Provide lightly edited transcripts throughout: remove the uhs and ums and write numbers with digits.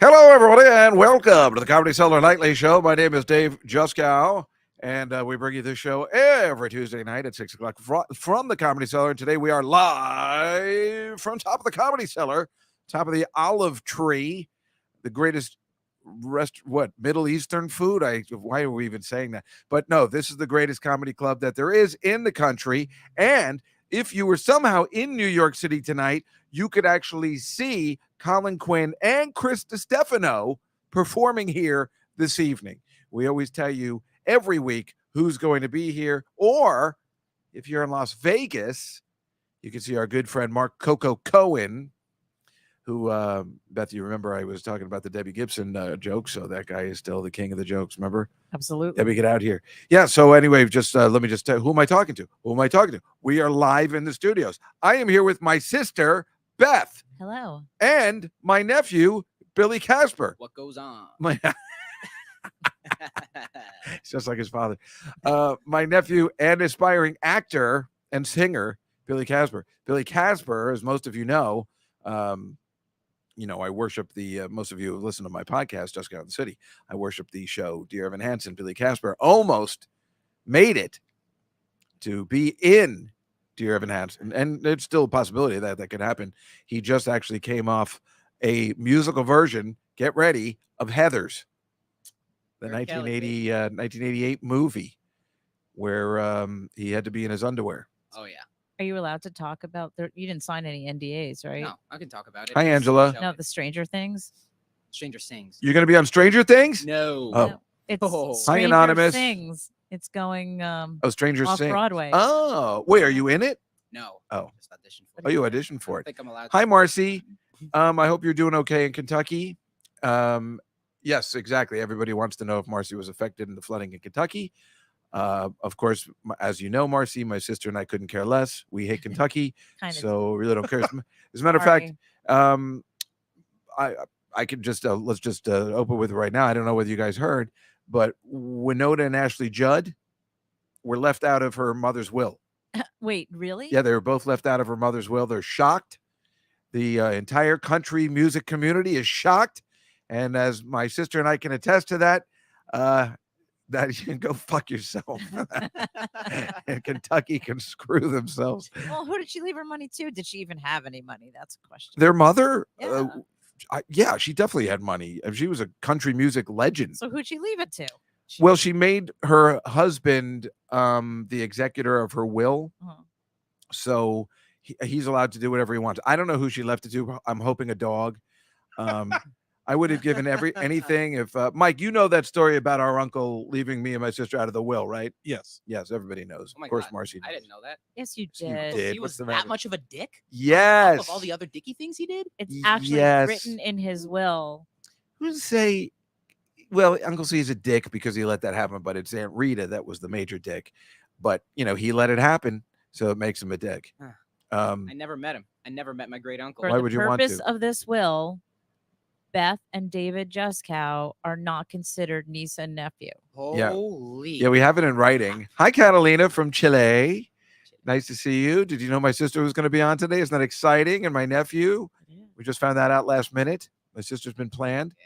Hello, everybody, and welcome to the Comedy Cellar Nightly Show. My name is Dave Juskow, and we bring you this show every Tuesday night at 6 o'clock from the Comedy Cellar. And today we are live from top of the Comedy Cellar, top of the olive tree, the greatest Middle Eastern food? Why are we even saying that? But no, this is the greatest comedy club that there is in the country. And if you were somehow in New York City tonight, you could actually see Colin Quinn and Chris DiStefano performing here this evening. We always tell you every week who's going to be here. Or if you're in Las Vegas, you can see our good friend Mark Coco Cohen, who, Beth, you remember I was talking about the Debbie Gibson joke, so that guy is still the king of the jokes, remember? Absolutely. Debbie, get out here. Yeah, so anyway, just let me just tell who am I talking to? Who am I talking to? We are live in the studios. I am here with my sister, Beth. Hello. And my nephew, Billy Casper. What goes on? It's just like his father. My nephew and aspiring actor and singer, Billy Casper. Billy Casper, as most of you know, I worship most of you who listen to my podcast, Just Got in the City. I worship the show Dear Evan Hansen. Billy Casper almost made it to be in Dear Evan Hansen. And it's still a possibility that could happen. He just actually came off a musical version, get ready, of Heathers, the 1988 movie where he had to be in his underwear. Oh, yeah. Are you allowed to talk about you didn't sign any NDAs, right? No, I can talk about it. Hi, Angela. No, the Stranger Things. Stranger Sings. You're going to be on Stranger Things? No. Oh. No, it's Oh. Hi, Stranger Anonymous. Things. It's going Stranger off Things. Broadway. Oh, wait, are you in it? No. Oh. Just audition for Oh, it. you auditioned for I it. think I'm allowed. Hi, Marcy. I hope you're doing okay in Kentucky. Yes, exactly. Everybody wants to know if Marcy was affected in the flooding in Kentucky. Of course, as you know, Marcy, my sister and I couldn't care less. We hate Kentucky, so we really don't care. As a matter of fact, I could just let's just open with it right now. I don't know whether you guys heard, but Winona and Ashley Judd were left out of her mother's will. Wait, really? Yeah, they were both left out of her mother's will. They're shocked. The entire country music community is shocked. And as my sister and I can attest to that, that you can go fuck yourself. And Kentucky can screw themselves. Well, who did she leave her money to? Did she even have any money? That's a question. Their mother? Yeah. She definitely had money. She was a country music legend. So who'd she leave it to? Well, she made her husband the executor of her will. Uh-huh. So he's allowed to do whatever he wants. I don't know who she left it to. I'm hoping a dog. I would have given anything if Mike, you know that story about our uncle leaving me and my sister out of the will, right? Yes. Yes, everybody knows. Oh my of course, God. Marcy knows. I didn't know that. Yes, you You did. did. He What's was the that matter? much of a dick? Yes. Of all the other dicky things he did? It's actually Yes. written in his will. Who's say? Well, Uncle C is a dick because he let that happen, but it's Aunt Rita that was the major dick. But he let it happen, so it makes him a dick. I never met him. I never met my great uncle. For Why the would you want purpose to? of this will, Beth and David Juskow are not considered niece and nephew. Holy. Yeah, we have it in writing. Hi, Catalina from Chile. Nice to see you. Did you know my sister was going to be on today? Isn't that exciting? And my nephew. Yeah. We just found that out last minute. My sister's been planned. Yeah.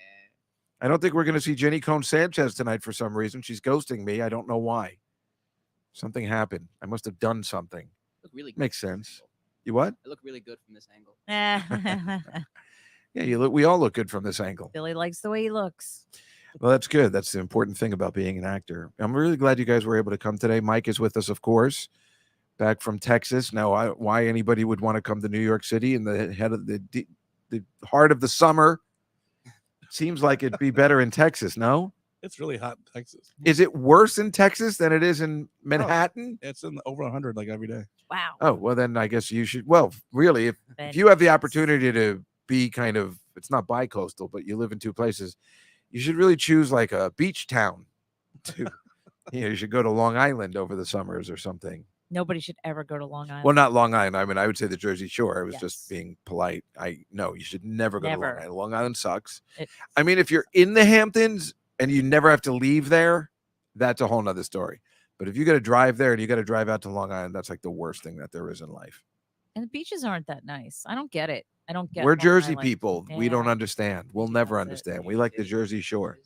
I don't think we're going to see Jenny Cone Sanchez tonight for some reason. She's ghosting me. I don't know why. Something happened. I must have done something. Look really good Makes from this sense. angle. You what? I look really good from this angle. Yeah, you look. We all look good from this angle. Billy likes the way he looks. Well, that's good. That's the important thing about being an actor. I'm really glad you guys were able to come today. Mike is with us, of course, back from Texas. Now, why anybody would want to come to New York City in the head of the heart of the summer? Seems like it'd be better in Texas. No, It's really hot in Texas. is it worse in Texas than it is in Manhattan? It's in over 100 like every day. Wow. Oh, well, then I guess you should. Well, really, if Then you have the yes. opportunity to be kind of, it's not bi-coastal, but you live in two places, you should really choose like a beach town. You should go to Long Island over the summers or something. Nobody should ever go to Long Island. Well, not Long Island. I mean, I would say the Jersey Shore. I was Yes. just being polite. No, you should never go to Long Never. Island. Long Island sucks. It- I mean, if you're in the Hamptons and you never have to leave there, that's a whole nother story. But if you got to drive there and you got to drive out to Long Island, that's like the worst thing that there is in life. And the beaches aren't that nice. I don't get it. I don't get We're Long Jersey Island. people. We don't Yeah. understand. We'll Maybe never that's it. understand. We like the Jersey Shore.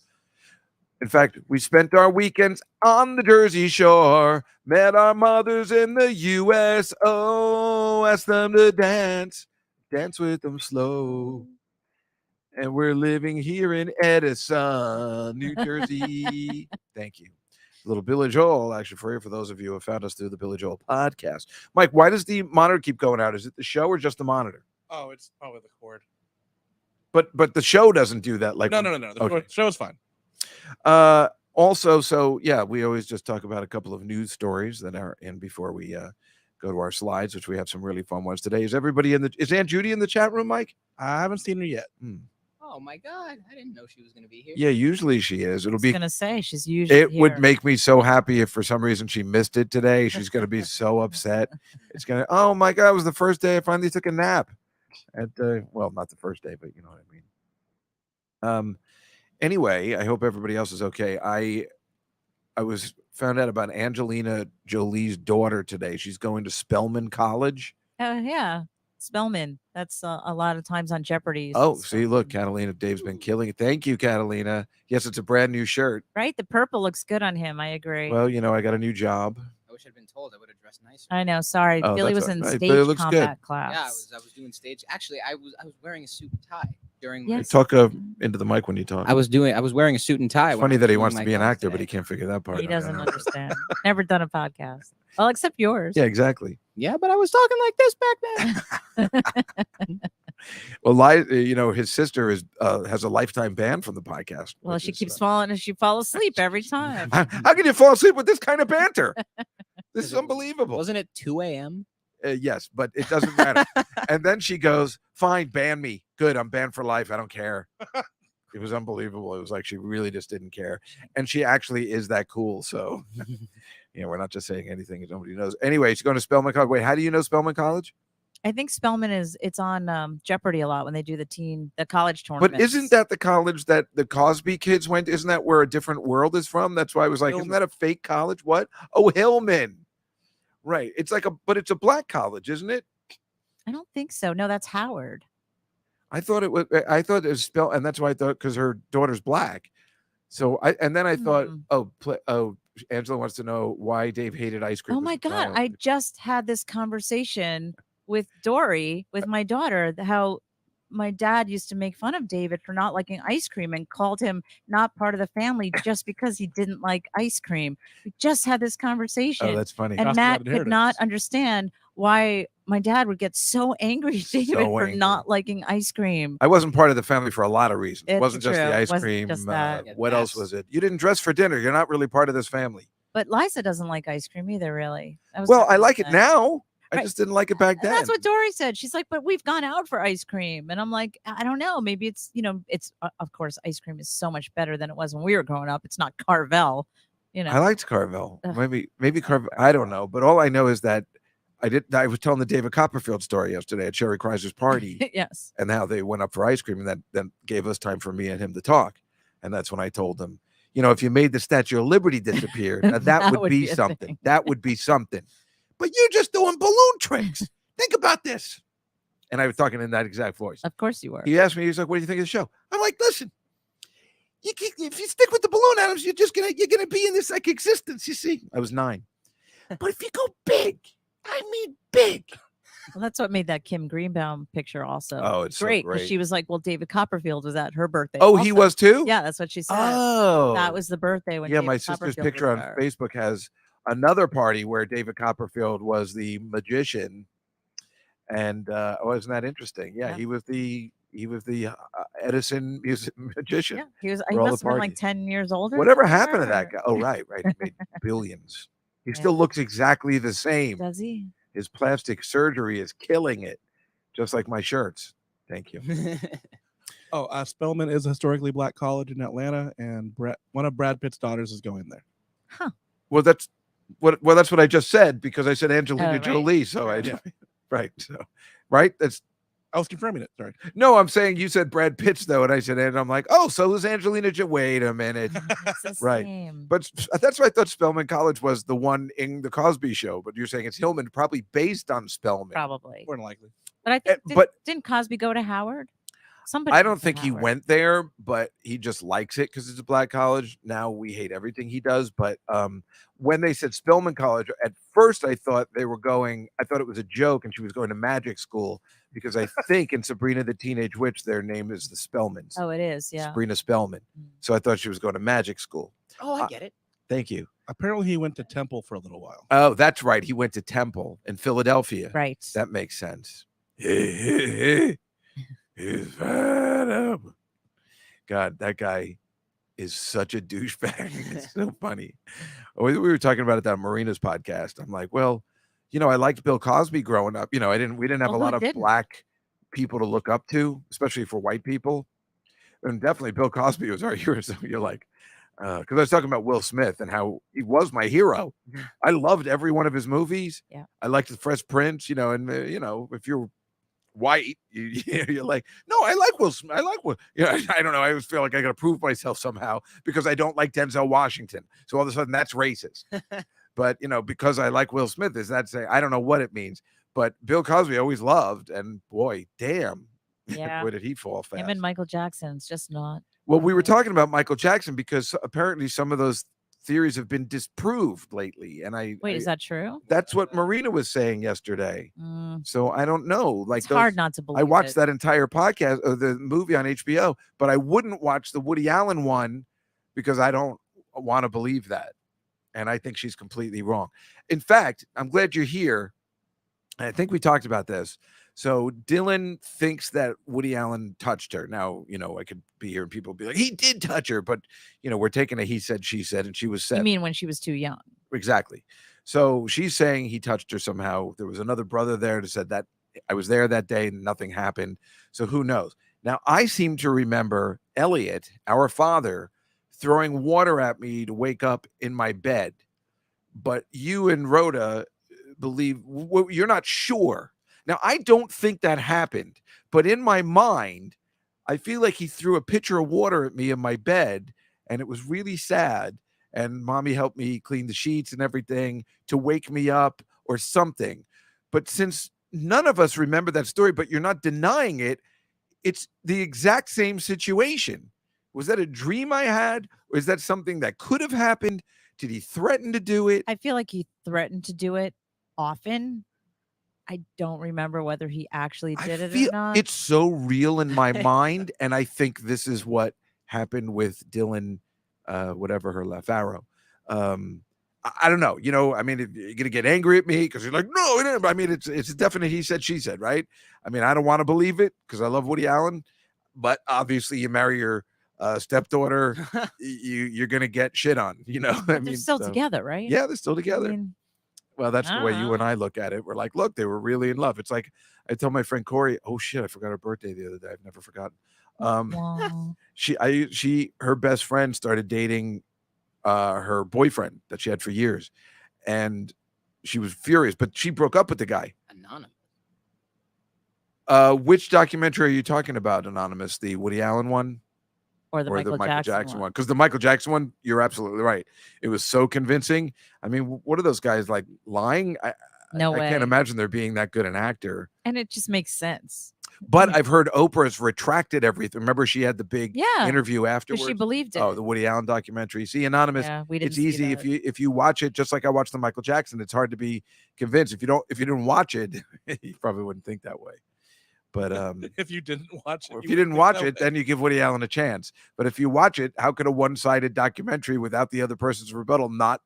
In fact, we spent our weekends on the Jersey Shore, met our mothers in the U.S. Oh, asked them to dance with them slow. And we're living here in Edison, New Jersey. Thank you. A little Billy Joel action for you, for those of you who have found us through the Billy Joel podcast. Mike, why does the monitor keep going out? Is it the show or just the monitor? Oh, it's probably the cord. But the show doesn't do that. Like No. The show is fine. Also, so yeah, we always just talk about a couple of news stories that are in before we go to our slides, which we have some really fun ones today. Is Aunt Judy in the chat room, Mike? I haven't seen her yet. Oh my God, I didn't know she was going to be here. Yeah, usually she is. It'll I was be. gonna say she's usually. It would here. make me so happy if for some reason she missed it today. She's going to be so upset. It's going to, oh my God, it was the first day I finally took a nap. Well, not the first day, but you know what I mean. Anyway, I hope everybody else is okay. I was found out about Angelina Jolie's daughter today. She's going to Spelman College. Oh yeah, Spellman. That's a lot of times on Jeopardy. Oh, see, look, Catalina, Dave's been killing it. Thank you, Catalina. Yes, it's a brand new shirt. Right, the purple looks good on him. I agree. Well, you know, I got a new job. I wish I'd been told. I would have dressed nicer. I know. Sorry, Oh, Billy that's was in all right. stage Billy looks combat good. class. Yeah, I was doing stage. Actually, I was wearing a suit and tie during. Yes. Talk into the mic when you talk. I was wearing a suit and tie. It's when funny I that he was wants doing to be my an class actor, but today. he can't figure that part out. He doesn't understand. Never done a podcast. Well, except yours. Yeah, exactly. Yeah, but I was talking like this back then. Well, you know, his sister has a lifetime ban from the podcast. Well, which she is, keeps falling and she falls asleep every time. How can you fall asleep with this kind of banter? This is unbelievable. Wasn't it 2 a.m.? Yes, but it doesn't matter. And then she goes, "Fine, ban me. Good, I'm banned for life. I don't care." It was unbelievable. It was like she really just didn't care, and she actually is that cool. So, you know, we're not just saying anything that nobody knows. Anyway, she's going to Spelman College. Wait, how do you know Spelman College? I think Spellman it's on Jeopardy a lot when they do the college tournament. But isn't that the college that the Cosby kids went? Isn't that where A Different World is from? That's why I was like, isn't that a fake college? What? Oh, Hillman. Right. It's like but it's a black college, isn't it? I don't think so. No, that's Howard. I thought it was spelled, and that's why I thought, because her daughter's black. So then I thought, Angela wants to know why Dave hated ice cream. Oh my God. I just had this conversation with Dory, with my daughter, how my dad used to make fun of David for not liking ice cream and called him not part of the family just because he didn't like ice cream. We just had this conversation. Oh, that's funny. And Matt could not understand why my dad would get so angry at David for not liking ice cream. I wasn't part of the family for a lot of reasons. It wasn't just true. the ice Wasn't cream. just that. What else was it? You didn't dress for dinner. You're not really part of this family. But Liza doesn't like ice cream either, really. Well, I like it now. I just didn't like it back then. And that's what Dory said. She's like, but we've gone out for ice cream. And I'm like, I don't know. Maybe it's, it's, of course, ice cream is so much better than it was when we were growing up. It's not Carvel, I liked Carvel. Maybe Carvel. I don't know. But all I know is that I was telling the David Copperfield story yesterday at Sherry Kreiser's party. Yes. And how they went up for ice cream, and that gave us time for me and him to talk. And that's when I told him, if you made the Statue of Liberty disappear, now that would be something. That would be something. But you're just doing balloon tricks. Think about this. And I was talking in that exact voice. Of course you were. He asked me, he's like, what do you think of the show? I'm like, listen, if you stick with the balloon atoms, you're gonna be in this like existence. You see, I was 9. But if you go big, I mean big. Well, that's what made that Kim Greenbaum picture also. Oh, it's great. so great. She was like, well, David Copperfield was at her birthday. Oh, also. he was too? Yeah, that's what she said. Oh. That was the birthday when my sister's picture on Facebook has another party where David Copperfield was the magician. And wasn't that interesting? Yeah, he was the Edison magician. Yeah, he must have been like 10 years older. Whatever happened to that guy? Oh, right. He made billions. He still looks exactly the same. Does he? His plastic surgery is killing it, just like my shirts. Thank you. Spelman is a historically black college in Atlanta, and one of Brad Pitt's daughters is going there. Huh. Well, that's what I just said, because I said Angelina Jolie. So I was confirming it. Sorry. No, I'm saying you said Brad Pitt's though, and I said, and I'm like, oh, so is Angelina Jolie? Wait a minute. Right. Same. But that's why I thought Spelman College was the one in the Cosby Show. But you're saying it's Hillman, probably based on Spelman. Probably. More than likely. But I think but didn't Cosby go to Howard? Somebody. I went don't to think he Howard. went there, but he just likes it because it's a black college. Now we hate everything he does. But when they said Spelman College, at first I thought they were going. I thought it was a joke, and she was going to magic school because I think in Sabrina the Teenage Witch, their name is the Spellmans. Oh, it is. Yeah. Sabrina Spellman. So I thought she was going to magic school. Oh, I get it. Thank you. Apparently, he went to Temple for a little while. Oh, that's right. He went to Temple in Philadelphia. Right. That makes sense. He's fed up. God, that guy is such a douchebag. It's so funny. We were talking about it on Marina's podcast. I'm like, well, I liked Bill Cosby growing up. We didn't have Well, a who lot of didn't? black people to look up to, especially for white people. And definitely Bill Cosby was our hero. So you're like, because I was talking about Will Smith and how he was my hero. I loved every one of his movies. Yeah. I liked the Fresh Prince, and if you're white, you're like, no, I like Will Smith. I like Will. I don't know. I always feel like I got to prove myself somehow because I don't like Denzel Washington. So all of a sudden that's racist. But because I like Will Smith, is that say I don't know what it means. But Bill Cosby I always loved, and boy, damn, Yeah. boy did he fall fast. Him and Michael Jackson. It's just not. Well, we were Okay. talking about Michael Jackson because apparently some of those theories have been disproved lately, and Wait, is that true? that's what Marina was saying yesterday. Mm, So I don't know. Like it's hard not to believe. I watched it. that entire podcast of the movie on HBO, but I wouldn't watch the Woody Allen one because I don't want to believe that. And I think she's completely wrong. In fact, I'm glad you're here. And I think we talked about this. So Dylan thinks that Woody Allen touched her. Now, I could be here and people be like, he did touch her, but we're taking a he said, she said, and she was said. You mean when she was too young? Exactly. So she's saying he touched her somehow. There was another brother there that said that I was there that day and nothing happened. So who knows? Now, I seem to remember Elliot, our father, throwing water at me to wake up in my bed. But you and Rhoda believe you're not sure. Now, I don't think that happened, but in my mind, I feel like he threw a pitcher of water at me in my bed, and it was really sad. And mommy helped me clean the sheets and everything to wake me up or something. But since none of us remember that story, but you're not denying it, it's the exact same situation. Was that a dream I had? Or is that something that could have happened? Did he threaten to do it? I feel like he threatened to do it often. I don't remember whether he actually did it or not. It's so real in my mind. And I think this is what happened with Dylan, whatever her left arrow. I don't know. I mean, you're going to get angry at me because you're like, no, it didn't. I mean, it's definite he said, she said, right? I mean, I don't want to believe it because I love Woody Allen. But obviously you marry your stepdaughter, you're going to get shit on, They're still together, right? Yeah, they're still together. I mean, Well, that's the I way don't you know. and I look at it. We're like, look, they were really in love. It's like I told my friend Corey, oh shit, I forgot her birthday the other day. I've never forgotten. wow. Her best friend started dating her boyfriend that she had for years, and she was furious, but she broke up with the guy. Anonymous. Which documentary are you talking about, Anonymous? The Woody Allen one? Or the Michael Jackson one. Because the Michael Jackson one, you're absolutely right. It was so convincing. I mean, what are those guys like lying? No I way. can't imagine they're being that good an actor. And it just makes sense. But I've heard Oprah's retracted everything. Remember, she had the big interview Because afterwards. she believed it. Oh, the Woody Allen documentary. See, Anonymous. Yeah, we didn't It's see easy that. if you watch it, just like I watched the Michael Jackson. It's hard to be convinced if you didn't watch it. You probably wouldn't think that way. But If you didn't watch it, if you didn't watch it, then you give Woody Allen a chance. But if you watch it, how could a one-sided documentary without the other person's rebuttal not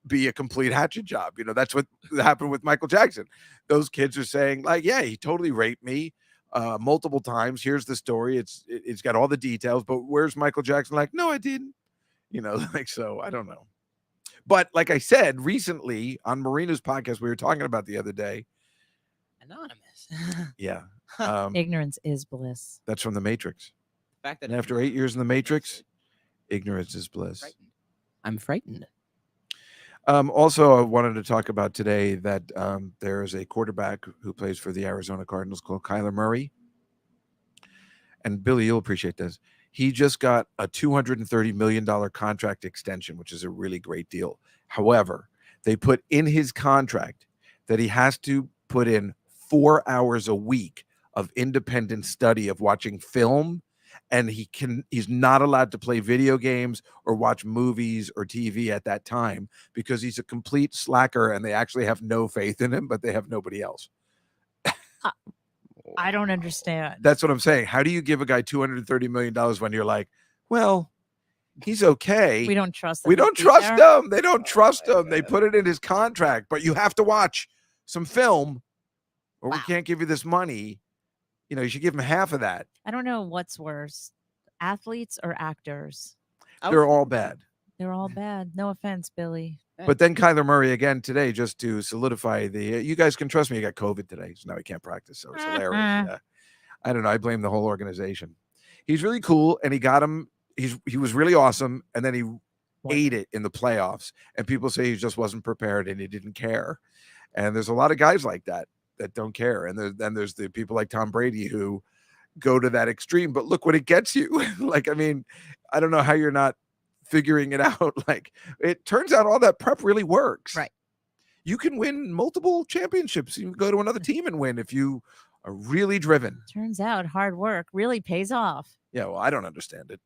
be a complete hatchet job? That's what happened with Michael Jackson. Those kids are saying, like, yeah, he totally raped me multiple times. Here's the story. It's got all the details, but where's Michael Jackson? Like, no, I didn't. So I don't know. But like I said recently on Marina's podcast, we were talking about the other day. Anonymous. Yeah. Ignorance is bliss. That's from The Matrix. The fact that And after 8 years in The Matrix, ignorance is bliss. I'm frightened. Also, I wanted to talk about today that there is a quarterback who plays for the Arizona Cardinals called Kyler Murray. And Billy, you'll appreciate this. He just got a $230 million contract extension, which is a really great deal. However, they put in his contract that he has to put in 4 hours a week of independent study of watching film, and he's not allowed to play video games or watch movies or TV at that time because he's a complete slacker and they actually have no faith in him, but they have nobody else. I don't understand. That's what I'm saying. How do you give a guy $230 million when you're like, well, he's okay. We don't trust. We don't trust him. They don't trust him. They put it in his contract, but you have to watch some film or we can't give you this money. You know, you should give him half of that. I don't know what's worse, athletes or actors. They're all bad. They're all bad. No offense, Billy. But then Kyler Murray again today, just to solidify you guys can trust me. He got COVID today, so now he can't practice. So it's hilarious. Yeah. I don't know. I blame the whole organization. He's really cool, and he got him. He was really awesome, and then he ate it in the playoffs. And people say he just wasn't prepared and he didn't care. And there's a lot of guys like that don't care. And then there's the people like Tom Brady who go to that extreme. But look what it gets you. Like, I mean, I don't know how you're not figuring it out. Like, it turns out all that prep really works. Right. You can win multiple championships. You can go to another team and win if you are really driven. Turns out hard work really pays off. Yeah, well, I don't understand it.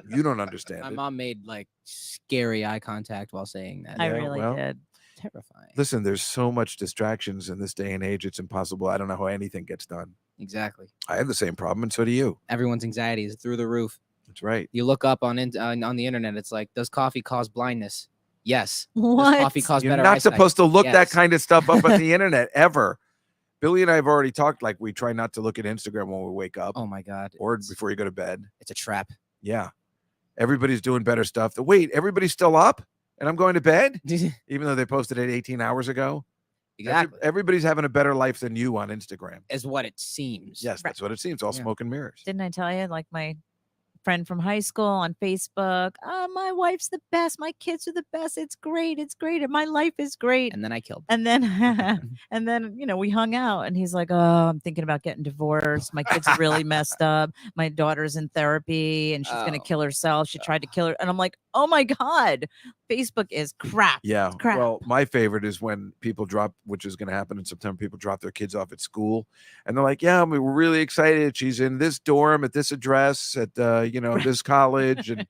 You don't understand My it. mom made like scary eye contact while saying that. I Yeah, really well, did. Terrifying. Listen, there's so much distractions in this day and age. It's impossible. I don't know how anything gets done. Exactly. I have the same problem, and so do you. Everyone's anxiety is through the roof. That's right. You look up on the internet. It's like, does coffee cause blindness? Yes. What? Does coffee cause You're better not eyesight? supposed to look that Yes. kind of stuff up on the internet ever. Billy and I have already talked. Like, we try not to look at Instagram when we wake up Oh my God. or before you go to bed. It's a trap. Yeah. Everybody's doing better stuff. Wait, everybody's still up and I'm going to bed, even though they posted it 18 hours ago. Exactly. Everybody's having a better life than you on Instagram. Is what it seems. Yes, that's what it seems. All Yeah. smoke and mirrors. Didn't I tell you? Like my friend from high school on Facebook. My wife's the best. My kids are the best. It's great. It's great. And my life is great. And then I killed. And then, and then, we hung out and he's like, oh, I'm thinking about getting divorced. My kid's really messed up. My daughter's in therapy and she's going to Oh. kill herself. She tried to kill her. And I'm like, oh my God, Facebook is crap. Yeah. Crap. Well, my favorite is when people drop, which is going to happen in September, people drop their kids off at school and they're like, yeah, we're really excited. She's in this dorm at this address at, this college. And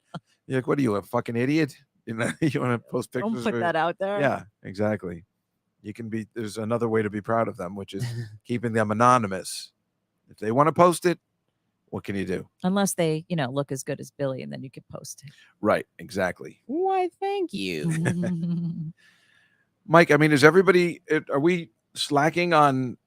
you're like, what are you, a fucking idiot? You want to post pictures? Don't put that out there. Yeah, exactly. There's another way to be proud of them, which is keeping them anonymous. If they want to post it, what can you do? Unless they, look as good as Billy and then you could post Right. Exactly. Why, thank you. it. Mike, I mean, are we slacking on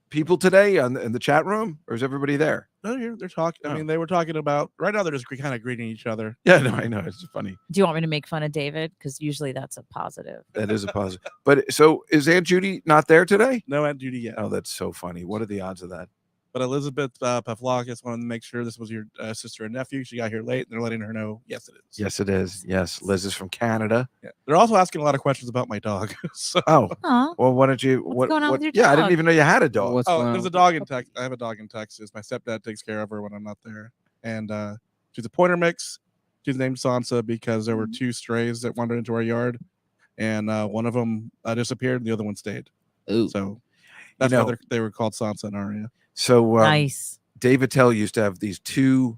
people today in the chat room, or is everybody there? No, they're talking. Oh. I mean, they were talking about right now. They're just kind of greeting each other. Yeah, no, I know. It's funny. Do you want me to make fun of David? Because usually that's a positive. That is a positive. But so is Aunt Judy not there today? No Aunt Judy yet. Oh, that's so funny. What are the odds of that? But Elizabeth Pavlakis wanted to make sure this was your sister and nephew. She got here late, and they're letting her know, yes, it is. Yes, it is. Yes, Liz is from Canada. Yeah. They're also asking a lot of questions about my dog. So, Oh, Aw. well, why don't you? What's going on with your Yeah, I didn't dog? even know you had a dog. What's going there's on? a dog in Texas. I have a dog in Texas. My stepdad takes care of her when I'm not there. And she's a pointer mix. She's named Sansa because there were two strays that wandered into our yard. And one of them disappeared and the other one stayed. Ooh. So that's why they were called Sansa and Arya. So Nice. Dave Attell used to have these two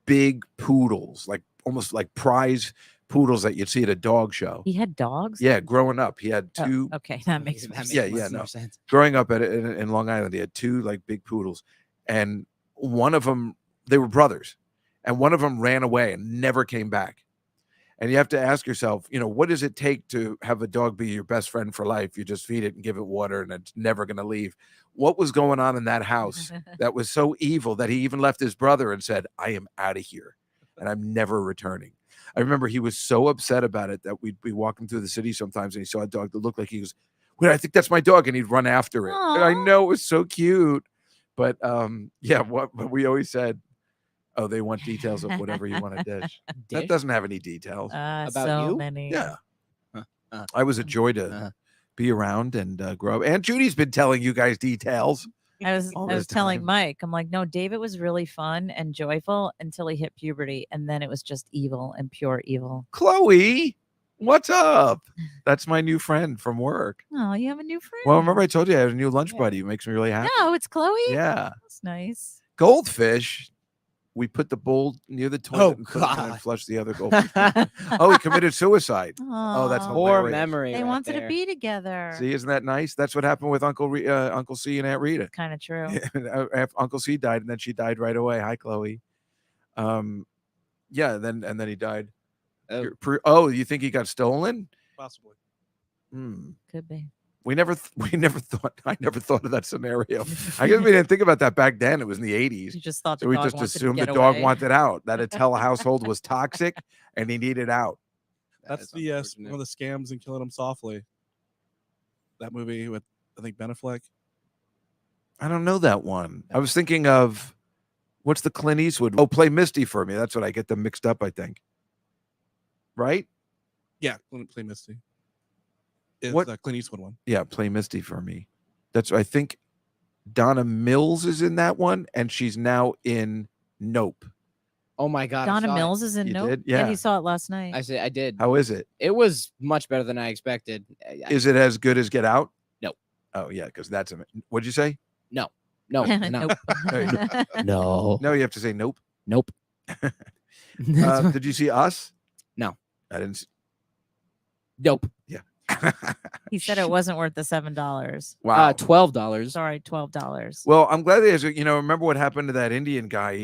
big poodles, like almost like prize poodles that you'd see at a dog show. He had dogs? Yeah, growing up, he had Oh, two. okay, that makes more That sense. Yeah, makes yeah, much no. more sense. Growing up in Long Island, he had two like big poodles, and one of them, they were brothers, and one of them ran away and never came back. And you have to ask yourself, what does it take to have a dog be your best friend for life? You just feed it and give it water, and it's never going to leave. What was going on in that house that was so evil that he even left his brother and said, I am out of here and I'm never returning? I remember he was so upset about it that we'd be walking through the city sometimes and he saw a dog that looked like he was, wait, I think that's my dog. And he'd run after it. And I Aw. know it was so cute. But what we always said, oh, they want details of whatever you want to dish. That Dish? doesn't have any details. About So you? many. Yeah. Uh, I was a joy to uh. be around and grow up. Aunt Judy's been telling you guys details. I was all I the was telling time. Mike, I'm like, no, David was really fun and joyful until he hit puberty, and then it was just evil and pure evil. Chloe, What's up? That's my new friend from work. Oh, you have a new friend. Well, remember I told you I had a new lunch Yeah. buddy who makes me really happy. No, it's Chloe. Yeah. That's nice. Goldfish. We put the bowl near the toilet and put it in and God. flushed the other goldfish. Oh, he committed suicide. Oh, that's Aw. Poor hilarious. memory. They right wanted there. to be together. See, isn't that nice? That's what happened with Uncle C and Aunt Rita. Kind of true. Uncle C died, and then she died right away. Hi, Chloe. Yeah, and then he died. Oh. You think he got stolen? Possibly. Hmm. Could be. We never thought. I never thought of that scenario. I guess we didn't think about that back then. It was in the 80s. You just thought the So we dog just wanted to assumed the get dog away. wanted out. That Attell household was toxic, and he needed out. That's is the unfortunate. one of the scams and killing them softly. That movie with I think Ben Affleck. I don't know that one. I was thinking of what's the Clint Eastwood? Oh, Play Misty for Me. That's what I get them mixed up. I think. Right? Yeah, Play Misty. It's What- the Clint Eastwood one. Yeah, Play Misty for Me. That's I think Donna Mills is in that one, and she's now in Nope. Oh my God. I Donna saw it. Mills is in You Nope. did? Yeah, Yeah. he saw it last night. I did. How is it? It was much better than I expected. Is it as good as Get Out? No. Oh yeah, because that's a. What'd you say? No. No. Nope. No. No, you have to say nope. Nope. Did you see Us? No. I didn't. Nope. He said it wasn't worth the $7. Wow. $12. Sorry, $12. Well, I'm glad there's. Remember what happened to that Indian guy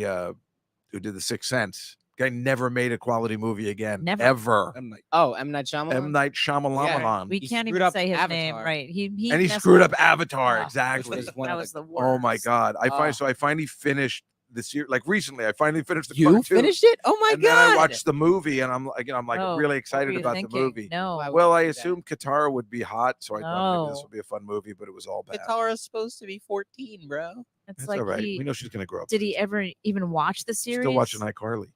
who did The Sixth Sense? Guy never made a quality movie again. Never. Ever. M. Night. Oh, M. Night Shyamalan. M. Night Shyamalan. We He can't screwed even up say his name Avatar. right. He And he messed screwed up Avatar. Oh, Exactly. Which was one That of was the worst. Oh my God. Oh. So I finally finished this year. Like recently, I finally finished the You cartoon. finished it? Oh my and God. then I watched the movie, and I'm like Oh, really what excited were you about thinking? the movie. No. Why would Well, you I do that? assumed Katara would be hot, so I thought maybe this No. would be a fun movie, but it was all bad. Katara's supposed to be 14, bro. It's That's like all right. he We know she's gonna grow up. did he ever even watch the series? Still watching iCarly.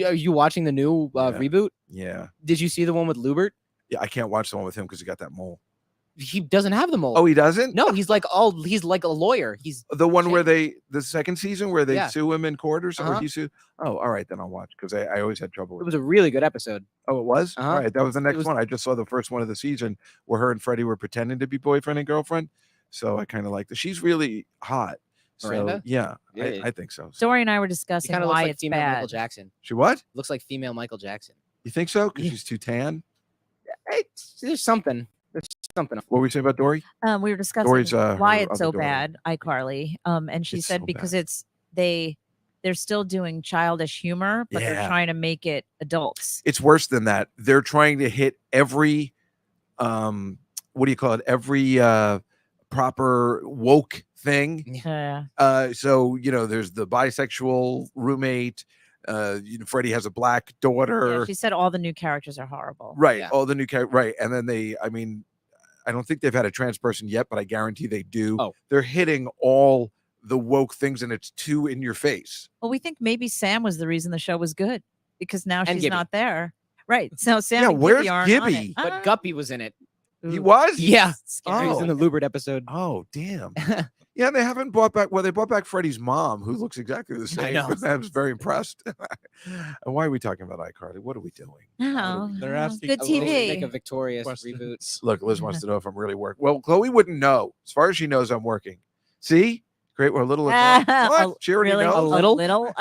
Are you watching the new Yeah. reboot? Yeah. Did you see the one with Lubert? Yeah, I can't watch the one with him because he got that mole. He doesn't have the mole. Oh, he doesn't? No, he's like a lawyer. He's The one where Shady. the second season where they Yeah. sue him in court or something. Uh-huh. He sue. Oh, all right, then I'll watch because I always had trouble it with was a really good episode. Oh, it was? Uh-huh. All right, that was the next was- one. I just saw the first one of the season where her and Freddie were pretending to be boyfriend and girlfriend. So I kind of liked it. She's really hot. So Miranda? yeah, Yeah. I think so. Dory and I were He discussing kind of looks why like it's female Michael bad. Jackson. She what? Looks like female Michael Jackson. You think so? Because Yeah. she's too tan? There's something. There's something. What were we saying about Dory? We were discussing Dory's, why her it's so other daughter. bad, iCarly. And she It's said so because bad. they're still doing childish humor, but they're Yeah. trying to make it adults. It's worse than that. They're trying to hit every what do you call it? Every proper woke thing. Yeah. So there's the bisexual roommate. Freddie has a black daughter. Yeah, she said all the new characters are horrible. Right. Yeah. All the new right. And then I don't think they've had a trans person yet, but I guarantee they do. Oh. They're hitting all the woke things, and it's too in your face. Well, we think maybe Sam was the reason the show was good because now And she's Gibby. not there. Right. So Sam Yeah, and where's Gibby aren't on Gibby? it. But Guppy was in it. He Ooh, was? Yeah. scary. He was in the Lubert episode. Oh, damn. Yeah, they haven't brought back. Well, they brought back Freddie's mom, who looks exactly the same. know. I was very impressed. And why are we talking about iCarly? What are we doing? No, They're no, asking- good They should TV. Make a victorious Questions. reboot. Look, Liz wants to know if I'm really working. Well, Chloe wouldn't know. As far as she knows, I'm working. See? Great. We're a little. What? She already really? knows. A little? little?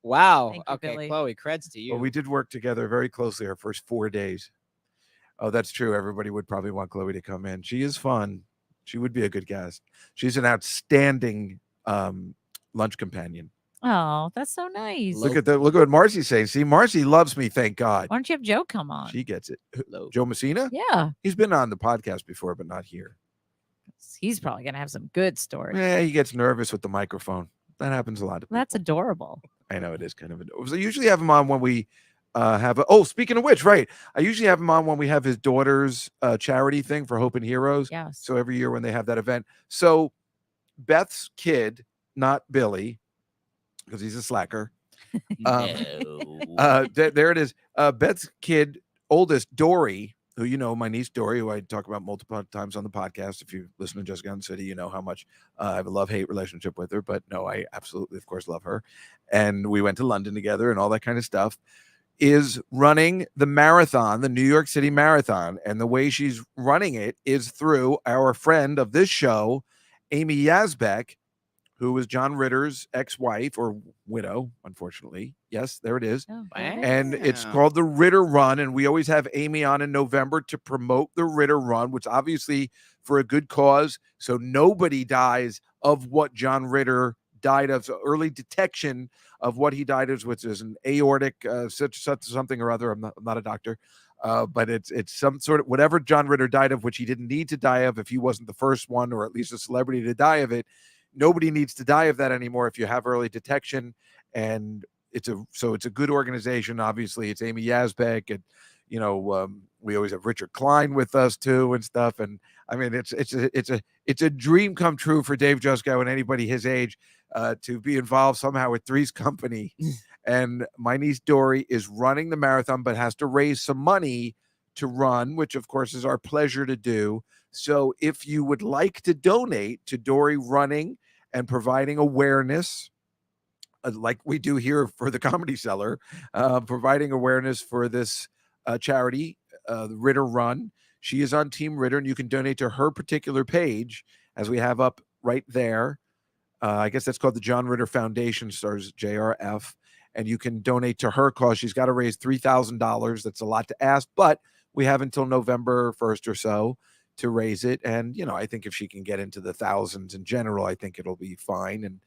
Wow. Thank you, Okay, Billy. Chloe, creds to you. Well, we did work together very closely our first 4 days. Oh, that's true. Everybody would probably want Chloe to come in. She is fun. She would be a good guest. She's an outstanding lunch companion. Oh, that's so nice. Look Look at what Marcy's saying. See, Marcy loves me, thank God. Why don't you have Joe come on? She gets it. Low. Joe Messina? Yeah, He's been on the podcast before, but not here. he's probably gonna have some good stories. Yeah, he gets nervous with the microphone. That happens a lot. To That's people. adorable. I know it is kind of. I usually have him on when we have. Oh, speaking of which, right? I usually have him on when we have his daughter's charity thing for Hope and Heroes. Yes. So every year when they have that event. So Beth's kid, not Billy, because he's a slacker. There it is. Beth's kid, oldest, Dory, who my niece Dory, who I talk about multiple times on the podcast. If you listen to Just Gun City, you know how much I have a love-hate relationship with her. But no, I absolutely, of course, love her. And we went to London together and all that kind of stuff. is running the marathon, the New York City Marathon. And the way she's running it is through our friend of this show, Amy Yazbek, who is John Ritter's ex-wife or widow, unfortunately. Yes, there it is. Oh, there it is. And it's Wow. called the Ritter Run. And we always have Amy on in November to promote the Ritter Run, which obviously for a good cause. So nobody dies of what John Ritter died of. So early detection of what he died of, which is an aortic such something or other. I'm not a doctor. But it's some sort of whatever John Ritter died of, which he didn't need to die of if he wasn't the first one, or at least a celebrity to die of it. Nobody needs to die of that anymore if you have early detection. And it's a good organization. Obviously, it's Amy Yazbek, and we always have Richard Klein with us too and stuff. And I mean, it's a dream come true for Dave Juskow and anybody his age to be involved somehow with Three's Company. And my niece Dory is running the marathon, but has to raise some money to run, which of course is our pleasure to do. So if you would like to donate to Dory running and providing awareness, like we do here for the Comedy Cellar, providing awareness for this charity, the Ritter Run. She is on Team Ritter, and you can donate to her particular page, as we have up right there. I guess that's called the John Ritter Foundation, stars JRF. And you can donate to her cause. She's got to raise $3,000. That's a lot to ask, but we have until November 1st or so to raise it. And, I think if she can get into the thousands in general, I think it'll be fine.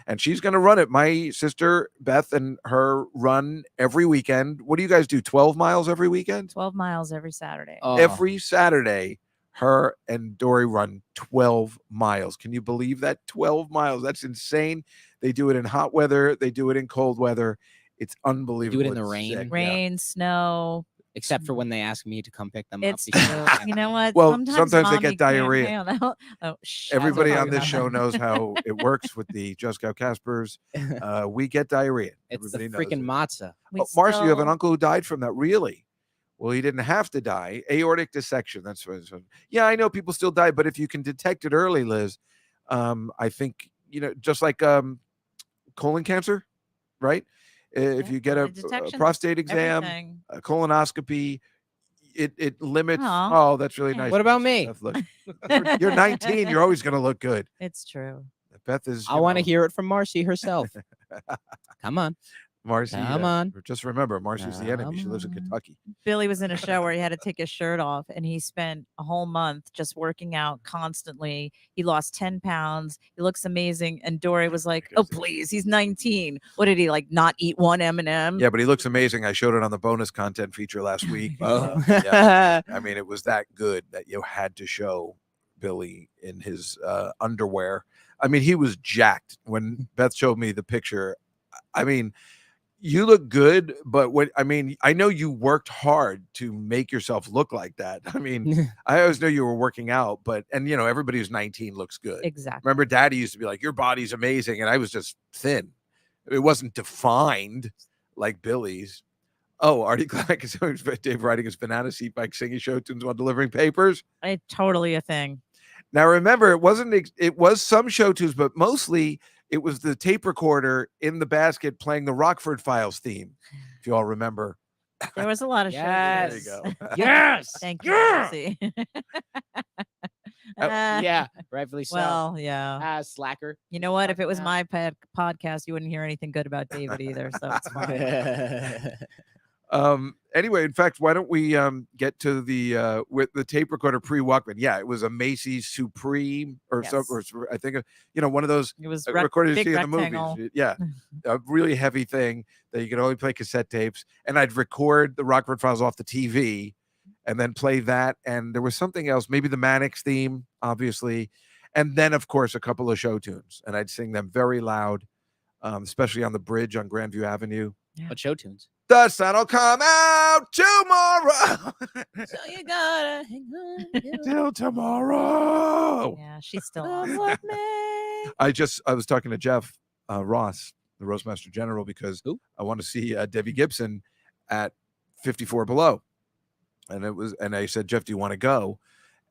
And she's going to run it. My sister, Beth, and her run every weekend. What do you guys do? 12 miles every weekend? 12 miles every Saturday. Oh. Every Saturday, her and Dory run 12 miles. Can you believe that? 12 miles. That's insane. They do it in hot weather. They do it in cold weather. It's unbelievable. Do it in the It's rain. sick. Rain, snow. Except for when they ask me to come pick them It's up. because true. I can't You know what? Well, sometimes they Mommy get can't diarrhea. handle- Oh, shh. Everybody Don't on talk this about show that. knows how it works with the Juskow Caspers. We get diarrhea. It's the Everybody freaking knows matzah. We it. Marcy, you have an still- uncle who died from that. Really? Well, he didn't have to die. Aortic dissection. That's what. Yeah, I know people still die, but if you can detect it early, Liz, I think just like colon cancer, right? If Yeah, you get a early detection, prostate exam, everything. a colonoscopy, it limits. Aw. Oh, that's really Yeah. nice. What about me? Beth, look, you're 19. You're always going to look good. It's true. Beth is. I want to hear it from Marcy herself. Come on. Marcy. Come on. Just remember, Marcy's the enemy. She lives in Come on. Kentucky. Billy was in a show where he had to take his shirt off, and he spent a whole month just working out constantly. He lost 10 pounds. He looks amazing. And Dory was like, "Oh, please, he's 19. What did he like? Not eat one M&M?" Yeah, but he looks amazing. I showed it on the bonus content feature last week. Oh. Yeah. I mean, it was that good that you had to show Billy in his underwear. I mean, he was jacked. When Beth showed me the picture, I mean, you look good, but I know you worked hard to make yourself look like that. I mean, I always know you were working out, and everybody who's 19 looks good. Exactly. Remember, Daddy used to be like, "Your body's amazing," and I was just thin. It wasn't defined like Billy's. Oh, Artie Clark is Dave riding his banana seat bike, singing show tunes while delivering papers. It's totally a thing. Now, remember, it was some show tunes, but mostly it was the tape recorder in the basket playing the Rockford Files theme, if you all remember. There was a lot of Yes. shows. There you go. Yes. Thank you. Yeah. Lucy. Yeah. Rightfully so. Well, yeah. Slacker. You know what? If it was Yeah. my podcast, you wouldn't hear anything good about David either. So it's fine. Anyway, in fact, why don't we get to the with the tape recorder pre-Walkman? Yeah, it was a Macy's Supreme or Yes. something. Or I think one of those It was recorders you big see in the rectangle. movies. Yeah, a really heavy thing that you could only play cassette tapes. And I'd record the Rockford Files off the TV and then play that. And there was something else, maybe the Mannix theme, obviously, and then of course a couple of show tunes, and I'd sing them very loud, especially on the bridge on Grandview Avenue. What show tunes? The sun'll come out tomorrow. So you gotta hang on. Till tomorrow. Yeah, she's still on with me. I was talking to Jeff Ross, the Roastmaster General, because Who? I want to see Debbie Gibson at 54 Below. And I said, Jeff, do you want to go?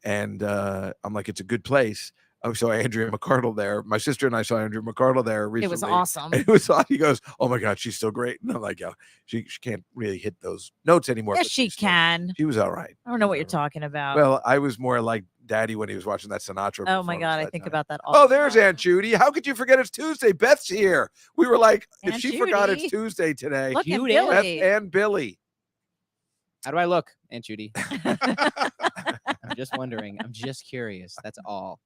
And I'm like, it's a good place. saw Andrea McCardle there. My sister and I saw Andrea McCardle there recently. It was awesome. And it was awesome. He goes, "Oh my God, she's still great." And I'm like, "Yeah, she can't really hit those notes anymore." Yes, but she she's still- can. She was all right. I don't know what you're talking about. Well, I was more like Daddy when he was watching that Sinatra. Oh my performance God, I that think night. about that all Oh, the there's time. Aunt Judy. How could you forget it's Tuesday? Beth's here. We were like, if Aunt she forgot it's Judy. Tuesday today, Look at Judy. Beth Billy. and Billy. How do I look, Aunt Judy? I'm just wondering. I'm just curious. That's all.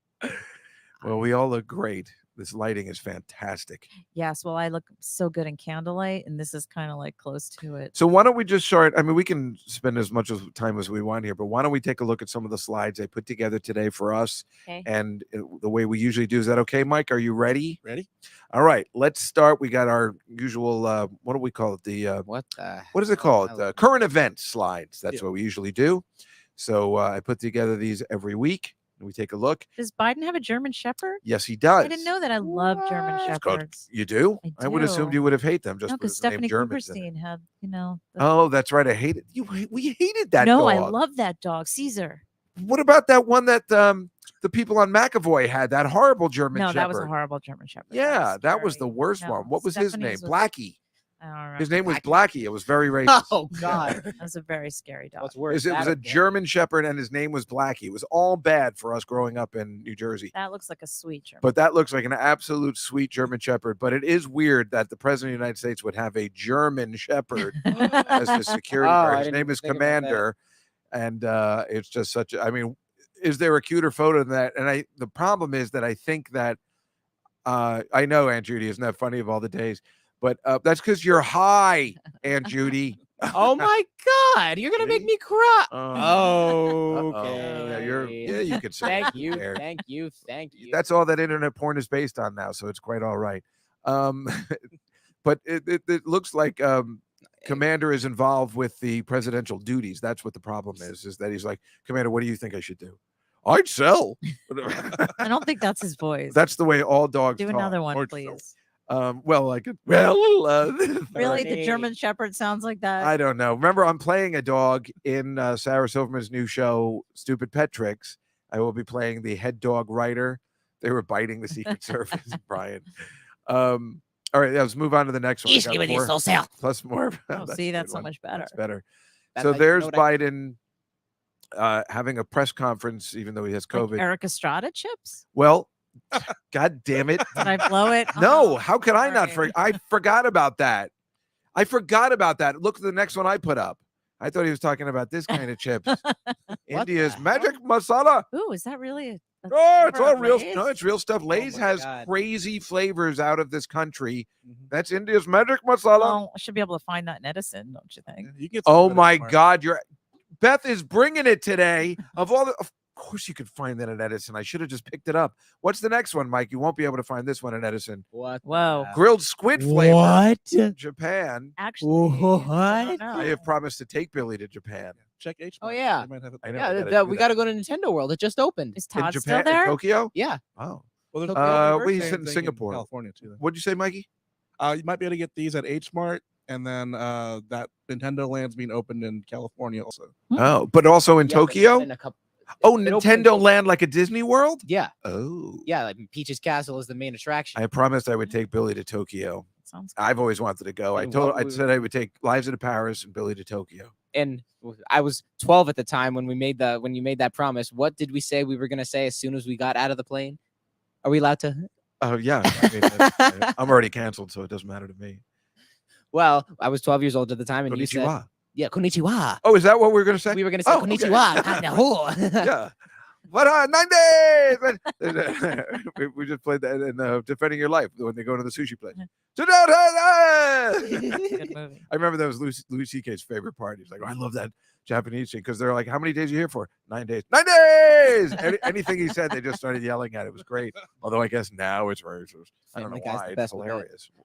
Well, we all look great. This lighting is fantastic. Yes, well, I look so good in candlelight, and this is kind of like close to it. So why don't we just start? I mean, we can spend as much time as we want here, but why don't we take a look at some of the slides I put together today for us? Okay. And the way we usually do. Is that okay, Mike? Are you ready? Ready? All right, let's start. We got our usual, what do we call it? The What the? what is it called? The current event slides. That's Yeah. what we usually do. So I put together these every week. And we take a look. Does Biden have a German Shepherd? Yes, he does. I didn't know that. I love German What? It's called- Shepherds. You do? I I would assume do. you would have hated them just No, because because the name Stephanie German's in it. Cooperstein had, the Oh, that's right. I hated you. We hated that no, dog. I love that dog, Caesar. What about that one that the people on McAvoy had? That horrible German No, Shepherd. that was a horrible German Shepherd. Yeah, that was the scary. worst No, one. What was his name? Stephanie's was- Blackie. I don't remember. His name was Blackie. It was very racist. Oh God. That was a very scary dog. What's worse? It was that a or Danny? German Shepherd, and his name was Blackie. It was all bad for us growing up in New Jersey. That looks like a sweet German. But that looks like an absolute sweet German Shepherd. But it is weird that the president of the United States would have a German Shepherd as the security Oh, I guard. His didn't name even is think about that. Commander, and it's just such. I mean, is there a cuter photo than that? And the problem is that I think that I know, Aunt Judy, isn't that funny of all the days? But that's because you're high, Aunt Judy. Oh my God! You're gonna make me cry. Oh, uh-oh. okay. Yeah, you could say. Thank Who you. cares? Thank you. Thank you. That's all that internet porn is based on now, so it's quite all right. But it looks like Commander is involved with the presidential duties. That's what the problem is that he's like, Commander, what do you think I should do? I'd sell. I don't think that's his voice. That's the way all dogs Do talk. another one, Or- please. Really, The German Shepherd sounds like that. I don't know. Remember, I'm playing a dog in Sarah Silverman's new show, Stupid Pet Tricks. I will be playing the head dog writer. They were biting the Secret Service, Brian. All right, let's move on to the next one. I got four plus more. Oh, That's see, a good that's so one. much better. That's better. That's So how you there's know what Biden having a press conference, even though he has Like COVID. Eric Estrada chips? Well, God damn it. Did I blow it? No, Oh, how could I not? sorry. I forgot about that. I forgot about that. Look at the next one I put up. I thought he was talking about this kind of chips. India's the magic masala. Ooh, is that really a Oh, it's flavor all of real. Lay's? No, it's real stuff. Lay's my has God. crazy flavors out of this country. Mhm. That's India's magic masala. Well, I should be able to find that in Edison, don't you think? Yeah, you can get some Oh good my Walmart. God, Beth is bringing it today. Of course you could find that at Edison. I should have just picked it up. What's the next one, Mike? You won't be able to find this one at Edison. What? Whoa. the- Grilled squid flavor. What? Japan. Actually, What? I don't know. I have promised to take Billy to Japan. Check H. Oh, yeah. They might have it. I know. Yeah, we gotta do we that. got to go to Nintendo World. It just opened. Is In Todd Japan, still in there? Tokyo. Yeah. Oh, Well, there's Tokyo a we same said in thing Singapore. California too. what'd you say, Mikey? You might be able to get these at H Mart, and then that Nintendo Land's being opened in California also. Oh, but also in Yeah, but not Tokyo. in a couple- Oh, it opened in Nintendo Tokyo. Land, like a Disney World. Yeah. Oh, Yeah. Like Peach's Castle is the main attraction. I promised I would take Billy to Tokyo. Sounds good. I've always wanted to go. I And told, what I we- said I would take Liza to Paris and Billy to Tokyo. And I was 12 at the time when you made that promise. What did we say we were going to say as soon as we got out of the plane? Are we allowed to? Oh yeah, I mean, I'm already canceled, so it doesn't matter to me. Well, I was 12 years old at the time, and you said, Konnichiwa. "Yeah, konnichiwa." Oh, is that what we were going to say? We were going to say Oh, okay. konnichiwa. Kandaho. Yeah. What 9 days? we just played that in Defending Your Life when they go to the sushi place. I Good movie. remember that was Louis C.K.'s favorite part. He's like, I love that Japanese thing because they're like, how many days are you here for? 9 days. 9 days. Anything he said, they just started yelling at. It was great. Although I guess now it's very. I don't know Family Guy's why. the It's best with that.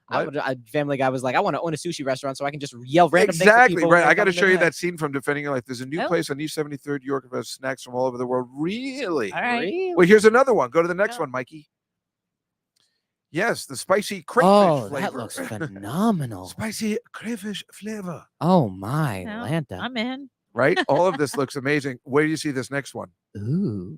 hilarious. Family Guy was like, "I want to own a sushi restaurant so I can just yell random things at Exactly people when right. they're I got to coming show you my that scene from Defending Your Life. There's a new Oh. place on East 73rd York that has snacks from all over the world. Really? All right. Really? Well, here's another one. Go to the next Yeah. one, Mikey. Yes, the spicy crayfish Oh, flavor. that looks phenomenal. Spicy crayfish flavor. Oh my, No, Lanta. I'm in. Right? All of this looks amazing. Where do you see this next one? Ooh.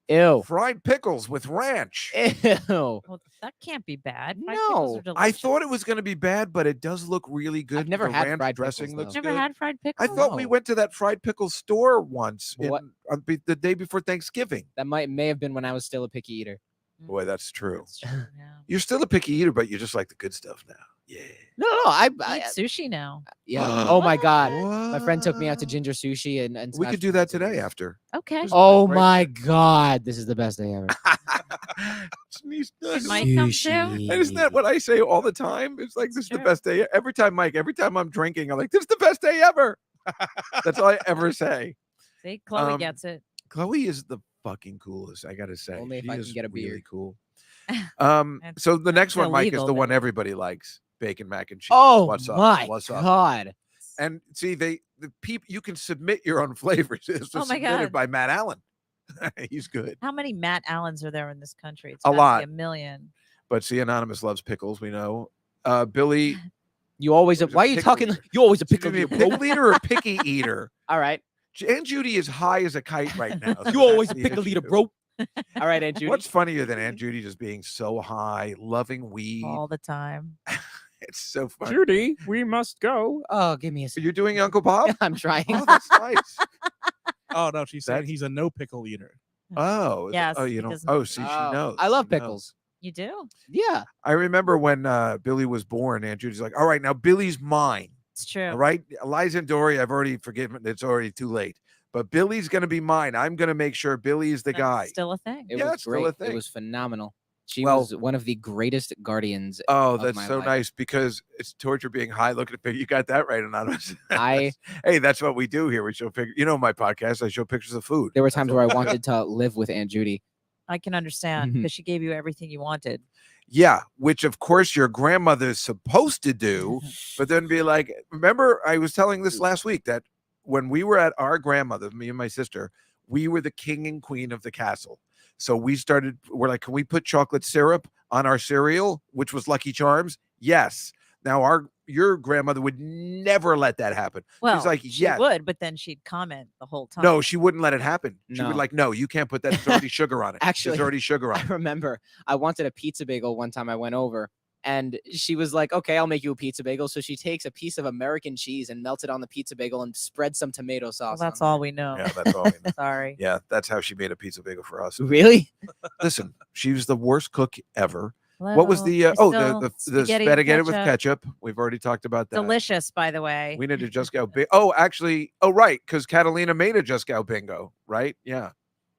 Ew. Fried pickles with ranch. Ew. Well, that can't be bad. Fried pickles are No. I thought it delicious. was going to be bad, but it does look really good. I've never the had ranch fried dressing pickles, looks though. Never good. had fried I pickles. thought we No. went to that fried pickle store once What? the day before Thanksgiving. That may have been when I was still a picky eater. Boy, that's true. That's true. Yeah. You're still a picky eater, but you just like the good stuff now. Yeah. No, I I eat sushi now. yeah. Oh my god. What? My friend took me out to Ginger Sushi and We could smashed do that potatoes. today after. Okay. Just Oh right my there. god, this is the best day ever. Did Mike come too? And isn't that what I say all the time? It's like, this is the true. best day. Every time I'm drinking, I'm like, this is the best day ever. That's all I ever say. See, Chloe Um, gets it. Chloe is the fucking coolest, I gotta say. Only if She I can is get a really beard. cool. That's- So the next that's one, Mike, is illegal, the one though. everybody likes: bacon mac and cheese. Oh What's up? my What's up? god. And see, the people, you can submit your own flavors. This was Oh my submitted God. by Matt Allen. He's good. How many Matt Allens are there in this country? It's A gotta be lot. a million. But see, Anonymous loves pickles. We know. Billy, You always Who's a why are you pickle talking? eater? You always a is pickle he a eater, pickle bro. eater or a picky eater? All right. Aunt Judy is high as a kite right now. so You always a that's the pickle eater, issue. bro. All right, Aunt Judy. What's funnier than Aunt Judy just being so high, loving weed? All the time. It's so funny. Judy, we must go. Oh, give me a second. You're doing Uncle Bob? I'm trying. Oh, that's nice. Oh no, she's saying That's- he's a no pickle eater. Oh, is it- Yes, oh, he you don't. doesn't- Oh, see, she Oh, knows. I love She knows. pickles. You do? Yeah. I remember when Billy was born, Aunt Judy's like, all right, now Billy's mine. It's true. All right. Eliza and Dory, I've already forgiven. It's already too late. But Billy's going to be mine. I'm going to make sure Billy is the That's guy. still a thing. It Yeah, was it's still a great. thing. It was phenomenal. She Well- was one of the greatest guardians. Oh, of that's my so life. nice because it's torture being high. Look at the picture. You got that right, Anonymous. I Hey, that's what we do here. We show pictures. You know, my podcast, I show pictures of food. there were That's times all where I we do. wanted to live with Aunt Judy. I can understand Mhm. because she gave you everything you wanted. Yeah, which of course your grandmother's supposed to do, but then be like, remember, I was telling this last week that when we were at our grandmother, me and my sister, we were the king and queen of the castle. So we're like, can we put chocolate syrup on our cereal, which was Lucky Charms? Yes. Now your grandmother would never let that happen. Well, like, she yes. would, but then she'd comment the whole time. No, she wouldn't let it happen. She No. would like, no, you can't put that. There's already sugar on it. Actually, there's already sugar on I it. remember I wanted a pizza bagel one time I went over, and she was like, okay, I'll make you a pizza bagel. So she takes a piece of American cheese and melts it on the pizza bagel and spreads some tomato Well, sauce. that's on all we know. Yeah, that's all. We know. Sorry. Yeah, that's how she made a pizza bagel for us. there. Really? Listen, she was the worst cook ever. What was the the spaghetti with ketchup? We've already talked about that. Delicious, by the way. We need to just go big. Oh, actually, right, because Catalina made a Just Go bingo, right? Yeah,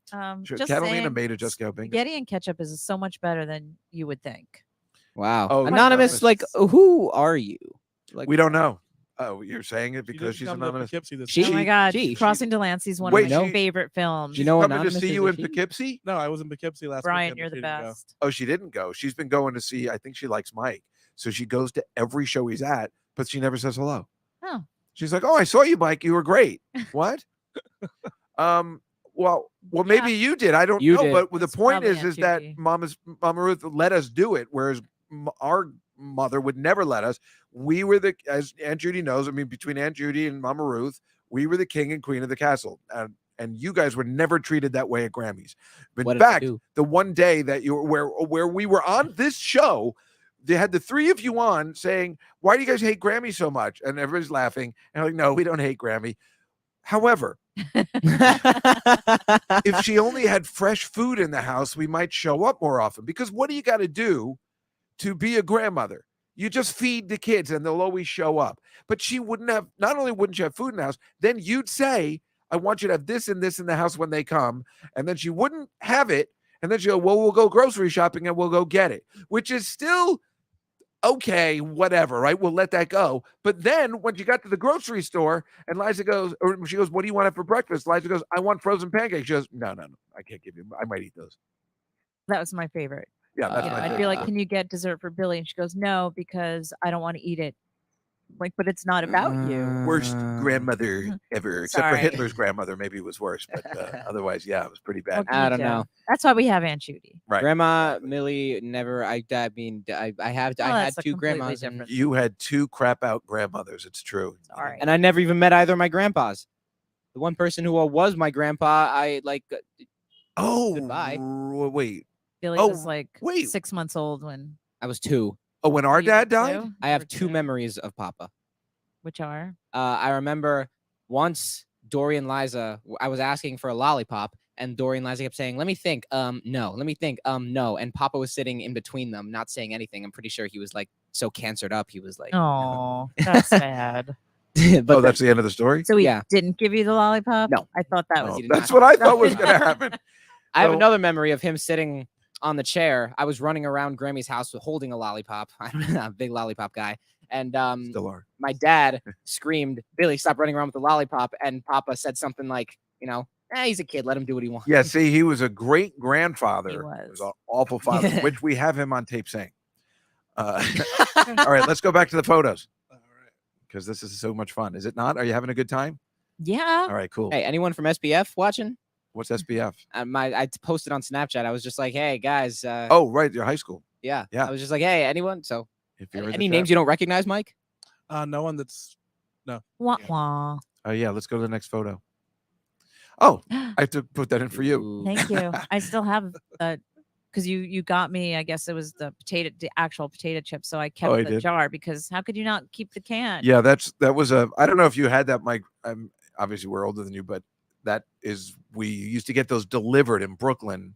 sure. Just Catalina saying, made a Just Go bingo. spaghetti and ketchup is so much better than you would think. Wow. Oh, Anonymous, Anonymous. like, who are you? Like, We don't know. Oh, you're saying it She because didn't she's come to anonymous. Poughkeepsie this She- Oh my week. God, Gee. Crossing Delancey is one Wait, of my she- favorite films. Do you know Coming to Anonymous see is you a in she? Poughkeepsie. No, I was in Poughkeepsie last Brian, weekend. you're She the didn't go. best. Oh, she didn't go. She's been going to see. I think she likes Mike, so she goes to every show he's at, but she never says hello. Oh. She's like, "Oh, I saw you, Mike. You were great." What? Well, maybe you did. I don't You know. did. But the It's point probably is Aunt that Judy. Mama Ruth let us do it, whereas our mother would never let us. We were as Aunt Judy knows. I mean, between Aunt Judy and Mama Ruth, we were the king and queen of the castle, and you guys were never treated that way at Grammys. In What did I fact, do? the one day that you were where we were on this show, they had the three of you on saying, "Why do you guys hate Grammy so much?" And everybody's laughing. And I'm like, "No, we don't hate Grammy." However, if she only had fresh food in the house, we might show up more often. Because what do you got to do to be a grandmother? You just feed the kids and they'll always show up. But she wouldn't have, not only wouldn't she have food in the house, then you'd say, I want you to have this and this in the house when they come. And then she wouldn't have it. And then she'll go, well, we'll go grocery shopping and we'll go get it, which is still okay, whatever, right? We'll let that go. But then when you got to the grocery store and Liza goes, or she goes, what do you want for breakfast? Liza goes, I want frozen pancakes. She goes, no, I can't give you. I might eat those. That was my favorite. Yeah, that's You know, my I'd favorite. be like, can you get dessert for Billy? And she goes, no, because I don't want to eat it. Like, but it's not about you. Worst grandmother ever, except for Sorry. Hitler's grandmother. Maybe it was worse, but otherwise, yeah, it was pretty What bad. can you I don't do? know. That's why we have Aunt Judy. Right. Grandma Millie never. I mean, I had that's a two completely grandmas, and, different- You had two crap out grandmothers. It's true. Sorry. and I never even met either of my grandpas. The one person who was my grandpa, I like. Oh, Goodbye. wait. Billy Oh, was like wait. 6 months old when I was 2. Oh, when our you dad were died? 2? I You have were 2 2? memories of Papa. Which are? I remember once Dory and Liza, I was asking for a lollipop, and Dory and Liza kept saying, "Let me think. No. Let me think. No." And Papa was sitting in between them, not saying anything. I'm pretty sure he was like so cancered up. He was like, Oh, that's sad. but Oh, that's the end of the story? So he Yeah. didn't give you the lollipop? No. I thought that Oh, was he did that's not. what I thought was Right. going to happen. I have So- another memory of him sitting on the chair. I was running around Grammy's house holding a lollipop. I'm a big lollipop guy. And Still are. my dad screamed, "Billy, stop running around with the lollipop." And Papa said something like, he's a kid. Let him do what he wants. Yeah, see, he was a great grandfather. He He was. was an awful father, Yeah. which we have him on tape saying. All right, let's go back to the photos All right. because this is so much fun. Is it not? Are you having a good time? Yeah. All right, cool. Hey, anyone from SBF watching? What's SBF? I posted on Snapchat. I was just like, hey, guys. Oh, right, your high school. yeah. yeah. I was just like, hey, anyone? So If you're in the any chat. names you don't recognize, Mike? No one that's Wah, Yeah. wah. Oh, yeah, let's go to the next photo. Oh, I have to put that in for you. Ooh. Thank you. I still have because you got me. I guess it was the actual potato chips. So I kept I the did. jar because how could you not keep the can? Yeah, that was a. I don't know if you had that, Mike. Obviously we're older than you, but that is we used to get those delivered in Brooklyn,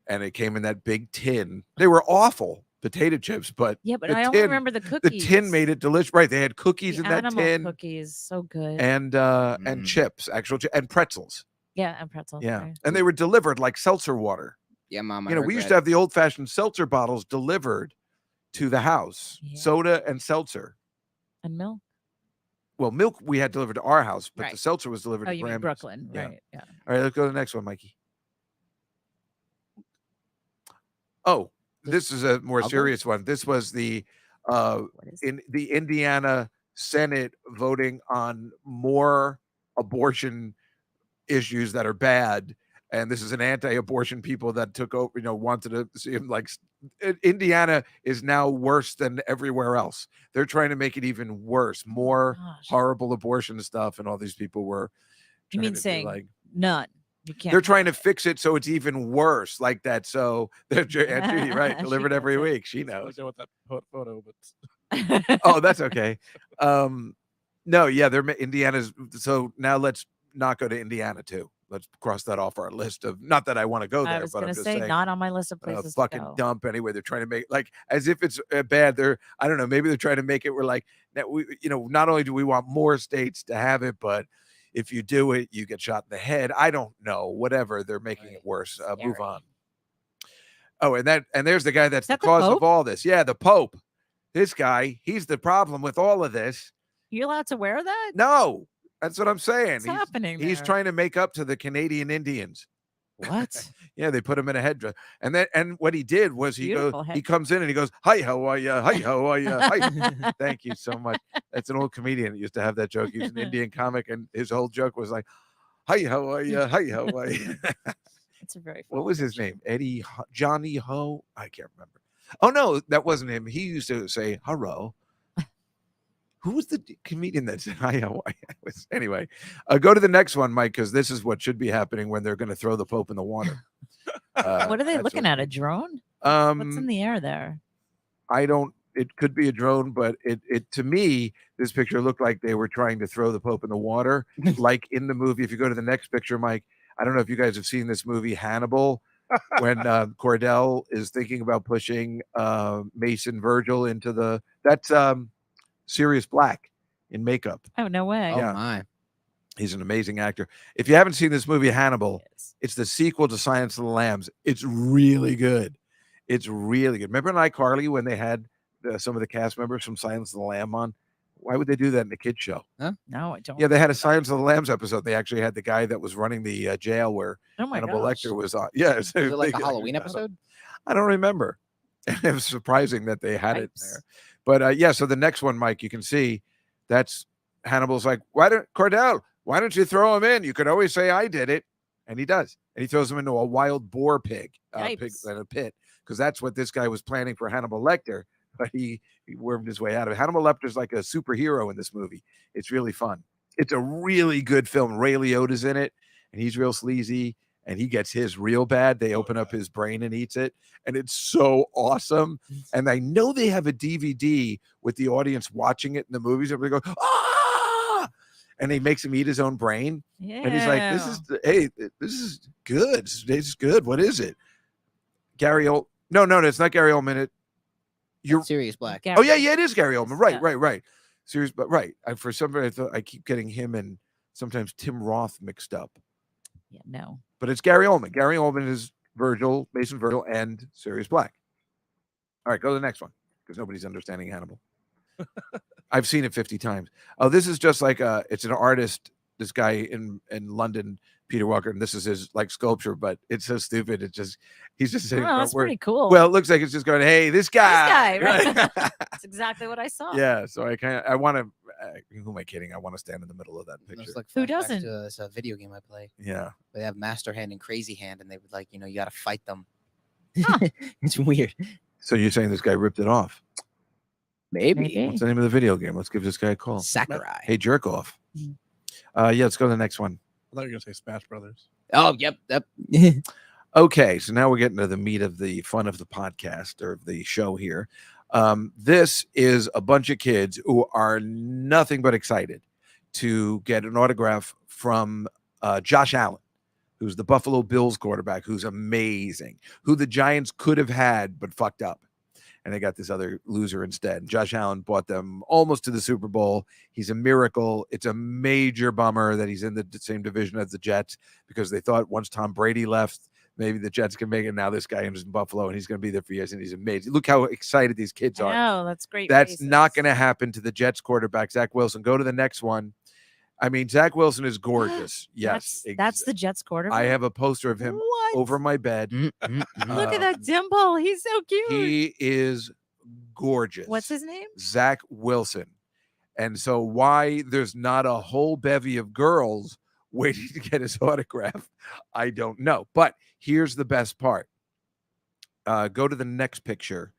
and it came in that big tin. They were awful potato chips, but Yeah, but the I only tin- remember the the cookies. tin made it delicious. Right, they had cookies the in that animal tin cookies, so good. and Mm. chips, and pretzels. Yeah, and pretzels. Yeah, right. and they were delivered like seltzer water. Yeah, Mom. I You know, heard we used that. to have the old-fashioned seltzer bottles delivered to the house, Yeah. soda and seltzer. And milk. Well, milk we had delivered to our house, but the Right. seltzer was delivered Oh, to you mean Grammy's. Brooklyn, Yeah. right? Yeah. All right, let's go to the next one, Mikey. Oh, this is a more Bubbles? serious one. This was the What is in the Indiana Senate voting on more abortion issues that are bad. And this is an anti-abortion people that took over, wanted to see him Indiana is now worse than everywhere else. They're trying to make it even worse, more gosh. horrible abortion stuff. And all these people were You trying mean to do, saying none? You can't. they're trying to have it. fix it so it's even worse like that. So they're Aunt Judy, right? She Delivered every gets it. week. She I knows. don't know what that photo, but Oh, that's okay. No, yeah, they're Indiana's. So now let's not go to Indiana too. Let's cross that off our list of. Not that I want to go there, I was but I'm gonna just say saying. not on my list of places to Fucking go. dump anyway. They're trying to make as if it's bad. I don't know. Maybe they're trying to make it. We're like that. Not only do we want more states to have it, but if you do it, you get shot in the head. I don't know. Whatever. They're making it worse. Move Scary. on. Oh, and there's the guy that's the that the cause of Pope? all this. Yeah, the Pope. This guy, he's the problem with all of this. You allowed to wear that? No, that's what I'm saying. What's happening He's there? trying to make up to the Canadian Indians. What? Yeah, they put him in a headdress, and what he did was he Beautiful comes in and he goes, "Hi, how are you? Hi, how are you? Hi." Thank you so much. That's an old comedian that used to have that joke. He was an Indian comic, and his whole joke was like, "Hi, how are you? Hi, how are you?" It's a very. What funny was his picture. name? Johnny Ho? I can't remember. Oh no, that wasn't him. He used to say hello. Who was the comedian that said hi? How are you? Anyway, go to the next one, Mike, because this is what should be happening when they're going to throw the Pope in the water. What are they that's looking what- at? A drone? What's in Um, the air there? I don't. It could be a drone, but it to me, this picture looked like they were trying to throw the Pope in the water, like in the movie. If you go to the next picture, Mike, I don't know if you guys have seen this movie Hannibal, when Cordell is thinking about pushing Mason Virgil into that's Sirius Black in makeup. Oh no way! Oh Yeah. my. He's an amazing actor. If you haven't seen this movie Hannibal, Yes. it's the sequel to Silence of the Lambs. It's really good. It's really good. Remember in iCarly when they had some of the cast members from Silence of the Lamb on? Why would they do that in the kids show? No, I don't. Yeah, they had a Silence of the Lambs episode. They actually had the guy that was running the jail where Oh my Hannibal gosh. Lecter was on. Yeah, Was it like a Halloween episode? I don't remember. It was surprising that they had it Yipes. there. But yeah, so the next one, Mike, you can see that's Hannibal's like, Cordell, why don't you throw him in? You could always say I did it. And he does. And he throws him into a wild boar pig Yipes. in a pit, because that's what this guy was planning for Hannibal Lecter. But he wormed his way out of it. Hannibal Lecter's like a superhero in this movie. It's really fun. It's a really good film. Ray Liotta's in it, and he's real sleazy. and he gets his real bad. They open up his brain and eats it, and it's so awesome. And I know they have a DVD with the audience watching it in the movies. Everybody goes, ah! And he makes him eat his own brain. Yeah. And he's like, this is good. This is good. What is it? Gary Oldman. No, it's not Gary Oldman. You're Sirius Black. Oh yeah, it is Gary Oldman. Right, Yeah. right. Serious, but right. For some reason, I thought I keep getting him and sometimes Tim Roth mixed up. Yeah, no. But it's Gary Oldman. Gary Oldman is Mason Virgil, and Sirius Black. All right, go to the next one because nobody's understanding Hannibal. I've seen it 50 times. Oh, this is just like it's an artist. This guy in London, Peter Walker, and this is his like sculpture, but it's so stupid. He's just sitting. Oh, that's pretty cool. Well, it looks like it's just going, hey, this guy. Right? That's exactly what I saw. Yeah, so I want to. Who am I kidding? I want to stand in the middle of that picture. It's like Who flashbacks doesn't? To this video game I play. Yeah. They have Master Hand and Crazy Hand, and they would like, you got to fight them. Huh. It's weird. So you're saying this guy ripped it off? Maybe. What's the name of the video game? Let's give this guy a call. Sakurai. Hey, jerk off. Mm. Yeah, let's go to the next one. I thought you were gonna say Smash Brothers. Oh, yep. Okay, so now we're getting to the meat of the fun of the podcast or the show here. This is a bunch of kids who are nothing but excited to get an autograph from Josh Allen, who's the Buffalo Bills quarterback, who's amazing, who the Giants could have had but fucked up. And they got this other loser instead. Josh Allen brought them almost to the Super Bowl. He's a miracle. It's a major bummer that he's in the same division as the Jets because they thought once Tom Brady left, maybe the Jets can make it. Now this guy is in Buffalo, and he's going to be there for years, and he's amazing. Look how excited these kids are. Oh, that's great. That's not going to happen to the Jets quarterback, Zach Wilson. Go to the next one. I mean, Zach Wilson is gorgeous. Yes. That's the Jets quarterback. I have a poster of him What? over my bed. Look at that dimple. He's so cute. He is gorgeous. What's his name? Zach Wilson. And so why there's not a whole bevy of girls waiting to get his autograph, I don't know. But here's the best part. Go to the next picture.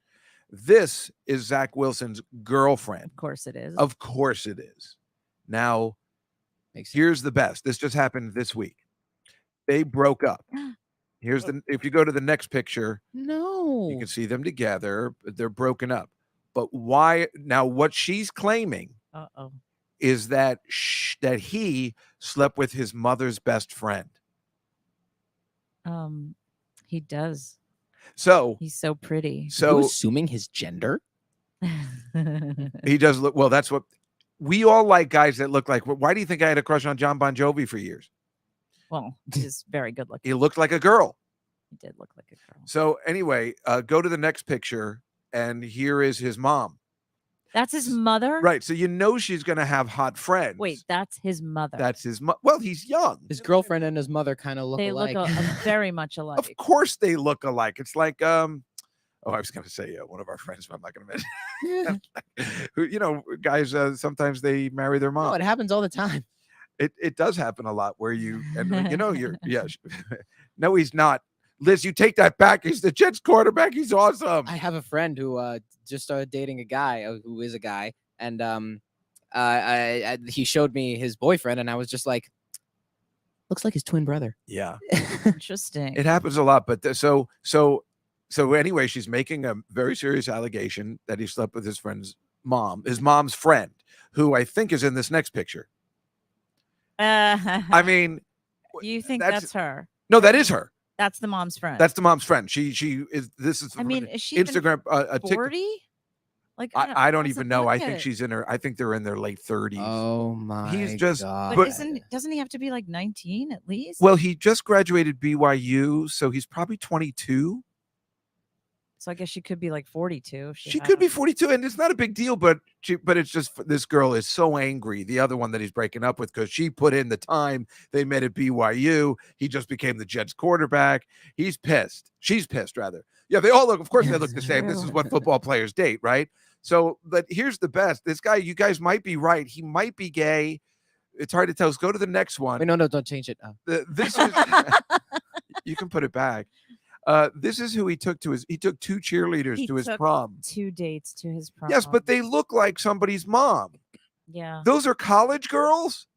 This is Zach Wilson's girlfriend. Of course it is. Of course it is. Now, here's the best. This just happened this week. They broke up. If you go to the next picture, No. you can see them together, but they're broken up. But why? Now, what she's claiming is that that he slept with his mother's best friend. He does. So He's so pretty. Are So you assuming his gender? he does look well. That's what we all like, guys that look like. Why do you think I had a crush on John Bon Jovi for years? Well, he's very good looking. He looked like a girl. He did look like a girl. So anyway, go to the next picture, and here is his mom. That's his mother? Right. So you know she's going to have hot friends. Wait, that's his mother. That's his well, he's young. His girlfriend and his mother kind of look they alike. look very much alike. Of course they look alike. It's like I was going to say one of our friends, but I'm not going to mention. Who guys sometimes they marry their mom. No, it happens all the time. It does happen a lot where you're no, he's not. Liz, you take that back. He's the Jets quarterback. He's awesome. I have a friend who just started dating a guy who is a guy, and he showed me his boyfriend, and I was just like, looks like his twin brother. Yeah, Interesting. it happens a lot. But so anyway, she's making a very serious allegation that he slept with his friend's mom, his mom's friend, who I think is in this next picture. I mean, you think that's her? No, that is her. That's the mom's friend. That's the mom's friend. She is. This is. I mean, is she Instagram? 40? Like I don't even know. I look think at- she's in her. I think they're in their late 30s. Oh my! He's just- God. But doesn't he have to be like 19 at least? Well, he just graduated BYU, so he's probably 22. So I guess she could be like 42. She could be 42, and it's not a big deal, but it's just this girl is so angry. The other one that he's breaking up with because she put in the time. They met at BYU. He just became the Jets quarterback. He's pissed. She's pissed, rather. Yeah, they all look. Of course, they look the same. This is what football players date, right? So, but here's the best. This guy, you guys might be right. He might be gay. It's hard to tell. Let's go to the next one. Wait, no, don't change it. This is. You can put it back. This is who he took to he took two cheerleaders to his took prom. 2 dates to his prom. Yes, but they look like somebody's mom. Yeah. Those are college girls?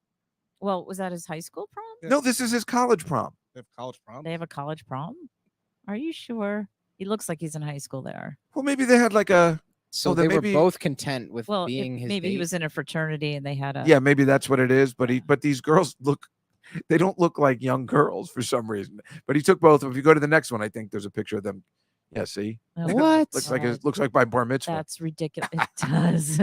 Well, was that his high school prom? No, this is his college prom. They have college prom. They have a college prom? Are you sure? He looks like he's in high school there. Well, maybe they had like a. So then they maybe- were both content with Well, being his maybe he date? was in a fraternity and they had a. Yeah, maybe that's what it is. But these girls look. They don't look like young girls for some reason. But he took both of them. If you go to the next one, I think there's a picture of them. Yeah, see. Oh, What? Looks like my bar mitzvah. That's ridiculous. It does.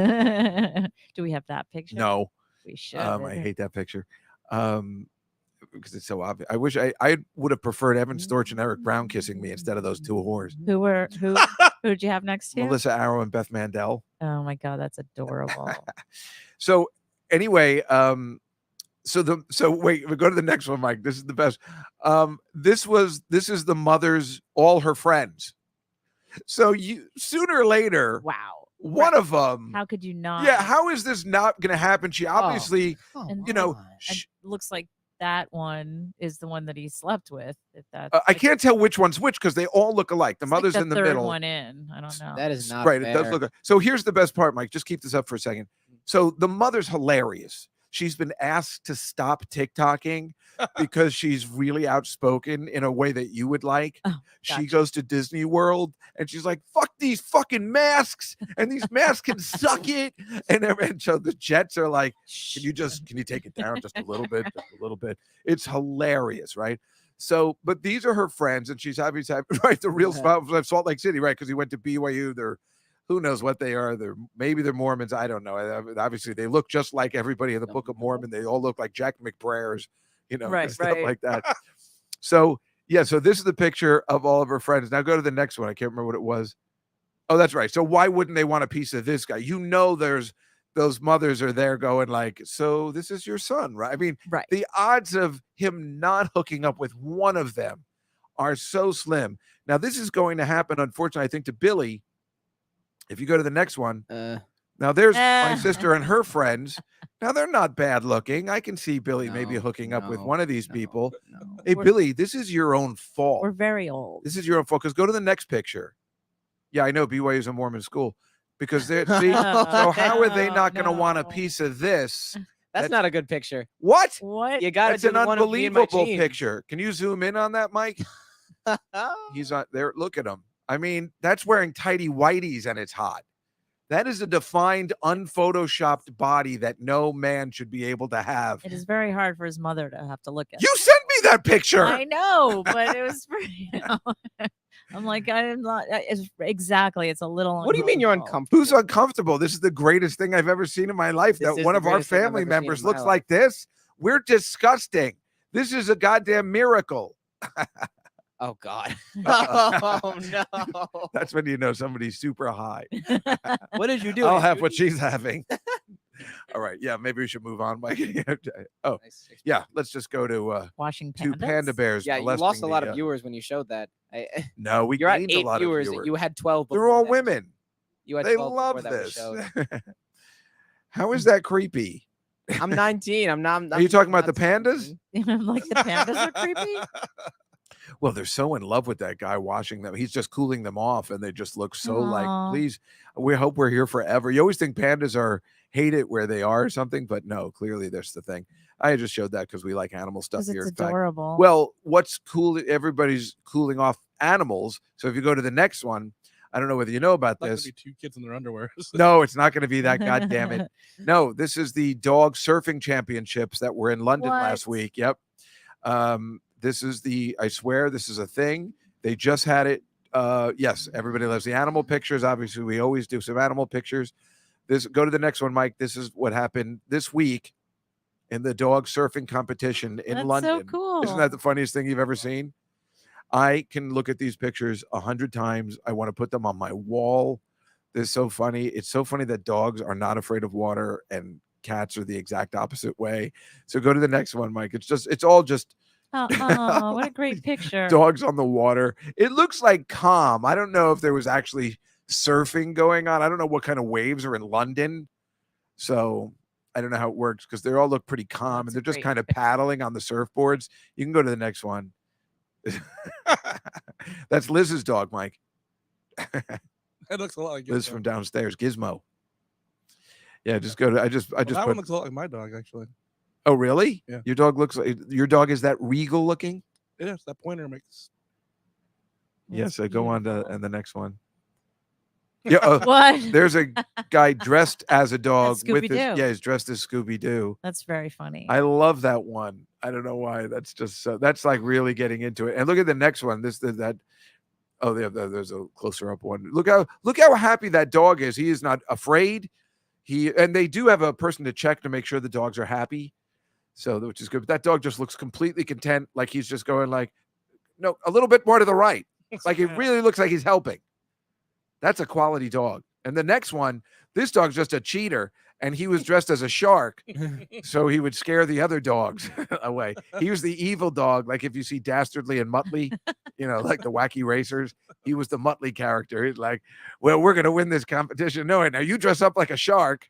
Do we have that picture? No. We should. I hate that picture. Because it's so obvious. I wish I would have preferred Evan Storch and Eric Brown kissing me instead of those two whores. Who did you have next to you? Melissa Arrow and Beth Mandel. Oh my god, that's adorable. So anyway, so wait, we go to the next one, Mike. This is the best. This is the mother's, all her friends. So you sooner or later, Wow. one of them. How could you not? Yeah, how is this not going to happen? She obviously, And- you know, and looks like that one is the one that he slept with. If that's I can't tell which one's which because they all look alike. The it's like mother's in the third middle. one in. I don't know. That is not Right, fair. it does look. So here's the best part, Mike. Just keep this up for a second. So the mother's hilarious. She's been asked to stop TikToking because she's really outspoken in a way that you would like. Oh, She gotcha. goes to Disney World and she's like, "Fuck these fucking masks, and these masks can suck it." And so the Jets are like, "Can you take it down just a little bit, just a little bit?" It's hilarious, right? So, but these are her friends, and she's obviously right. The real spot was Salt Lake City, right? Because he went to BYU. They're who knows what they are. Maybe they're Mormons. I don't know. Obviously, they look just like everybody in the Book of Mormon. They all look like Jack McBraers, Right, stuff right. like that. So yeah, so this is the picture of all of her friends. Now go to the next one. I can't remember what it was. Oh, that's right. So why wouldn't they want a piece of this guy? You know, there's those mothers are there going like, "So this is your son, right?" I mean, Right. the odds of him not hooking up with one of them are so slim. Now this is going to happen, unfortunately, I think, to Billy. If you go to the next one, now there's my sister and her friends. Now they're not bad looking. I can see Billy maybe hooking up with one of these people. Hey, Billy, this is your own fault. We're very old. This is your own fault. Because go to the next picture. Yeah, I know BYU is a Mormon school. Because they're see, so how are they not going to want a piece of this? That's not a good picture. What? What? You got It's an one of me and my unbelievable jeans. picture. Can you zoom in on that, Mike? He's on there. Look at him. I mean, that's wearing tighty whities and it's hot. That is a defined, unphotoshopped body that no man should be able to have. It is very hard for his mother to have to look at. You sent me that picture. I know, but it was pretty. I'm like, I'm not. It's exactly. It's a little. What do you mean you're uncomfortable. uncomfortable? Who's uncomfortable? This is the greatest thing I've ever seen in my life. This That is one the of our greatest thing I've family ever seen members in my looks life. like this. We're disgusting. This is a goddamn miracle. Oh God. Uh-oh. Oh no. That's when you know somebody's super high. What did you do? I'll have what she's having. All right. Yeah, maybe we should move on, Mike. Oh, yeah. Let's just go to Washing two pandas? panda bears. Yeah, you molesting lost a lot the, of viewers when you showed that. No, we You're at gained 8 a lot viewers. of viewers. You had 12. They're before all that. women. You had They 12 before love that we this. showed. How is that creepy? I'm 19. I'm not. Are you talking about not the pandas? 17. I'm like, the pandas are creepy. Well, they're so in love with that guy washing them. He's just cooling them off, and they just look so like, Aw. please, we hope we're here forever. You always think pandas hate it where they are or something, but no, clearly that's the thing. I just showed that because we like animal stuff Because here. it's In fact, adorable. well, what's cool? Everybody's cooling off animals. So if you go to the next one, I don't know whether you know about Not gonna this. be two kids in their underwear. No, it's not going to be that. God damn it! No, this is the dog surfing championships that were in London last What? week. Yep. This is I swear this is a thing. They just had it. Yes, everybody loves the animal pictures. Obviously, we always do some animal pictures. Go to the next one, Mike. This is what happened this week in the dog surfing competition in That's London. so cool. Isn't that the funniest thing you've ever seen? I can look at these pictures 100 times. I want to put them on my wall. They're so funny. It's so funny that dogs are not afraid of water and cats are the exact opposite way. So go to the next one, Mike. It's all just Oh, what a great picture. dogs on the water. It looks like calm. I don't know if there was actually surfing going on. I don't know what kind of waves are in London. So I don't know how it works because they all look pretty calm That's and they're just great. kind of paddling on the surfboards. You can go to the next one. That's Liz's dog, Mike. It looks a lot like Liz Gizmo. from downstairs, Gizmo. Yeah, just go to. I just Well, that one put. looks a lot like my dog, actually. Oh, really? Yeah. Your dog looks like your dog is that regal looking. Yes, that pointer mix. Yes, That's go on to beautiful. and the next one. Yeah, What? there's a guy dressed as a dog with his Scooby-Doo. he's dressed as Scooby-Doo. That's very funny. I love that one. I don't know why. That's just that's like really getting into it. And look at the next one. There's a closer up one. Look how happy that dog is. He is not afraid. And they do have a person to check to make sure the dogs are happy. So which is good. But that dog just looks completely content, like he's just going like, no, a little bit more to the right. Like it really looks like he's helping. That's a quality dog. And the next one, this dog's just a cheater, and he was dressed as a shark, so he would scare the other dogs away. He was the evil dog, like if you see Dastardly and Muttley, like the wacky racers. He was the Muttley character. He's like, well, we're gonna win this competition. No, now you dress up like a shark.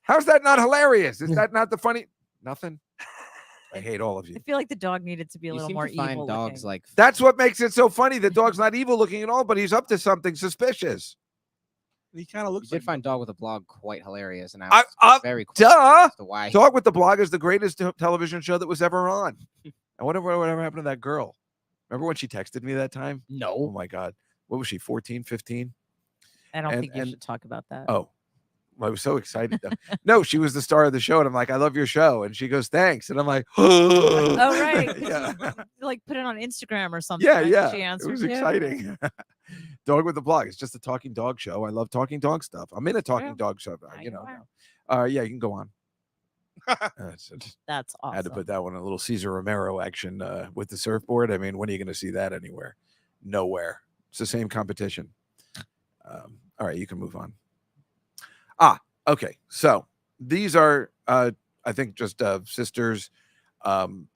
How's that not hilarious? Is that not the funny? Nothing. I hate all of you. I feel like the dog needed to be a You little seem more to find evil dogs looking. like That's what makes it so funny. The dog's not evil looking at all, but he's up to something suspicious. He kind of you looks did like find Dog with a Blog quite hilarious, and I I- was very curious Duh. as to why. Dog with the Blog is the greatest television show that was ever on. I wonder whatever happened to that girl. Remember when she texted me that time? Oh No, my God. What was she, 14, 15? I don't And- think you and- should talk about that. Oh, I was so excited. Though. No, she was the star of the show. And I'm like, I love your show. And she goes, thanks. And I'm like, Oh, right. 'cause yeah. you, like put it on Instagram or something. Yeah, right? yeah. She It answered was you. exciting. Dog with the Blog. It's just a talking dog show. I love talking dog stuff. I'm in a talking True. dog show. Now You you know. are. Now. Yeah, you can go on. That's awesome. Had to put that one in a little Cesar Romero action with the surfboard. I mean, when are you going to see that anywhere? Nowhere. It's the same competition. All right, you can move on. Okay. So these are, I think, just sisters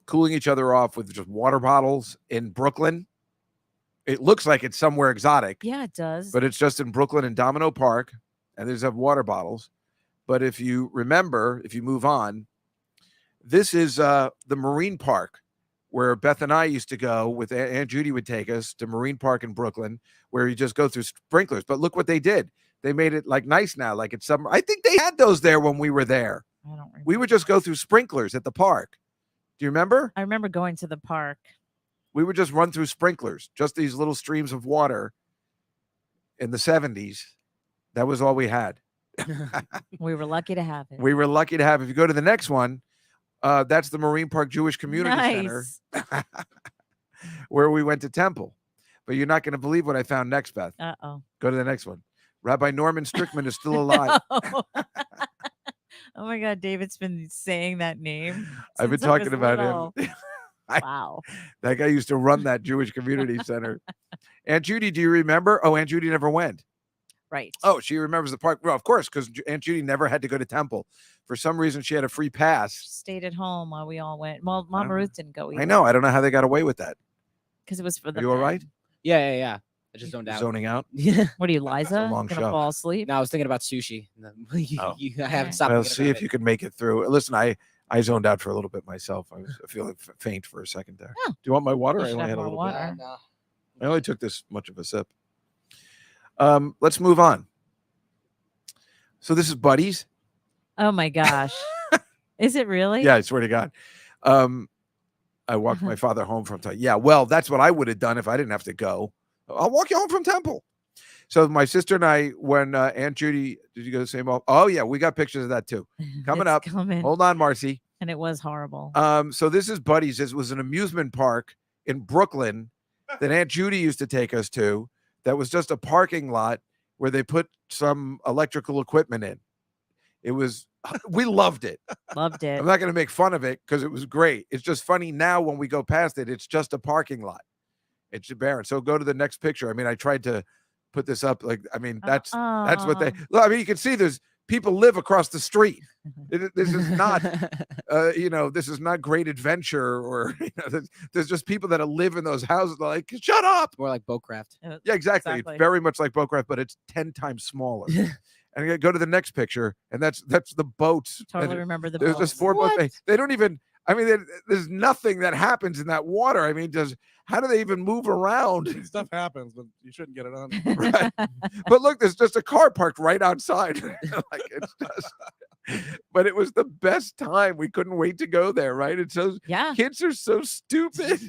cooling each other off with just water bottles in Brooklyn. It looks like it's somewhere exotic, Yeah, it does. but it's just in Brooklyn in Domino Park, and there's have water bottles. But if you remember, if you move on, this is the Marine Park where Beth and I used to go with Aunt Judy would take us to Marine Park in Brooklyn, where you just go through sprinklers. But look what they did. They made it like nice now, like it's summer. I think they had those there when we were there. I don't remember. We would just go through sprinklers at the park. Do you remember? I remember going to the park. We would just run through sprinklers, just these little streams of water in the 70s. That was all we had. We were lucky to have it. We were lucky to have. If you go to the next one, that's the Marine Park Jewish Community Center Nice. where we went to temple. But you're not going to believe what I found next, Beth. Uh-oh. Go to the next one. Rabbi Norman Strickman is still alive. Oh my God, David's been saying that name. I've been since I was talking about little. him. Wow. That guy used to run that Jewish Community Center. Aunt Judy, do you remember? Oh, Aunt Judy never went. Right. Oh, she remembers the park. Well, of course, because Aunt Judy never had to go to temple. For some reason, she had a free pass. Stayed at home while we all went. Well, Mama Ruth didn't go either. I know. I don't know how they got away with that. Because it was for the Are you all right? men. yeah. I just zoned out. Zoning out? Yeah. What are you, Liza? long Gonna show. fall asleep? No, I was thinking about sushi. Oh. I haven't stopped. Well, thinking see about if it. you can make it through. Listen, I zoned out for a little bit myself. I was feeling faint for a second there. Oh. Do you want my water? You I should only have had a more little bit. water. No. I only took this much of a sip. Let's move on. So this is Buddies. Oh my gosh. Is it really? Yeah, I swear to God. I walked my father home from Temple. Yeah, well, that's what I would have done if I didn't have to go. I'll walk you home from Temple. So my sister and I, when Aunt Judy, did you go the same? Oh yeah, we got pictures of that too. Coming It's up. Coming. Hold on, Marcy. And it was horrible. So this is Buddies. This was an amusement park in Brooklyn that Aunt Judy used to take us to. That was just a parking lot where they put some electrical equipment in. It was, we loved it. Loved it. I'm not going to make fun of it because it was great. It's just funny now when we go past it. It's just a parking lot. It's barren. So go to the next picture. I mean, I tried to put this up. Like, I mean, that's what they. I mean, you can see there's people live across the street. This is not, this is not Great Adventure or there's just people that live in those houses. Like, shut up. More like Boatcraft. Yeah, exactly. Exactly. It's very much like Boatcraft, but it's 10 times smaller. And I go to the next picture, and that's the boats. Totally And remember the there's boats. just 4 boats. They don't even. I mean, there's nothing that happens in that water. I mean, how do they even move around? Stuff happens, but you shouldn't get it on. Right. But look, there's just a car parked right outside. Like it's just but it was the best time. We couldn't wait to go there, right? And so Yeah. kids are so stupid.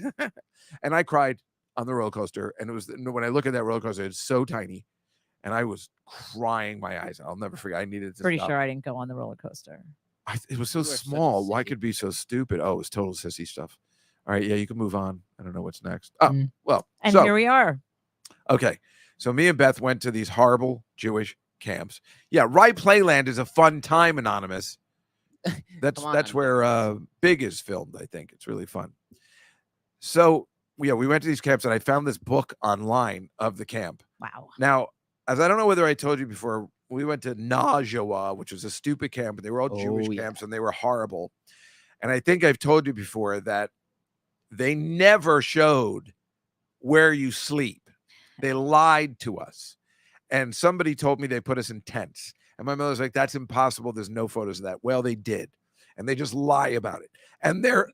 And I cried on the roller coaster. And it was when I look at that roller coaster, it's so tiny. And I was crying my eyes out. I'll never forget. I needed to Pretty stop. sure I didn't go on the roller coaster. It was so You are such a small. Why sissy. could it be so stupid? Oh, it was total sissy stuff. All right, yeah, you can move on. I don't know what's next. Oh, Mm. well, And so here we are. okay. So me and Beth went to these horrible Jewish camps. Yeah, Rye Playland is a fun time, Anonymous. That's Come on. where Big is filmed, I think. It's really fun. So yeah, we went to these camps and I found this book online of the camp. Wow. Now, as I don't know whether I told you before, we went to Najwa, which was a stupid camp, but they were all Jewish Oh, yeah. camps and they were horrible. And I think I've told you before that they never showed where you sleep. They lied to us. And somebody told me they put us in tents. And my mother's like, that's impossible. There's no photos of that. Well, they did. And they just lie about it. And they're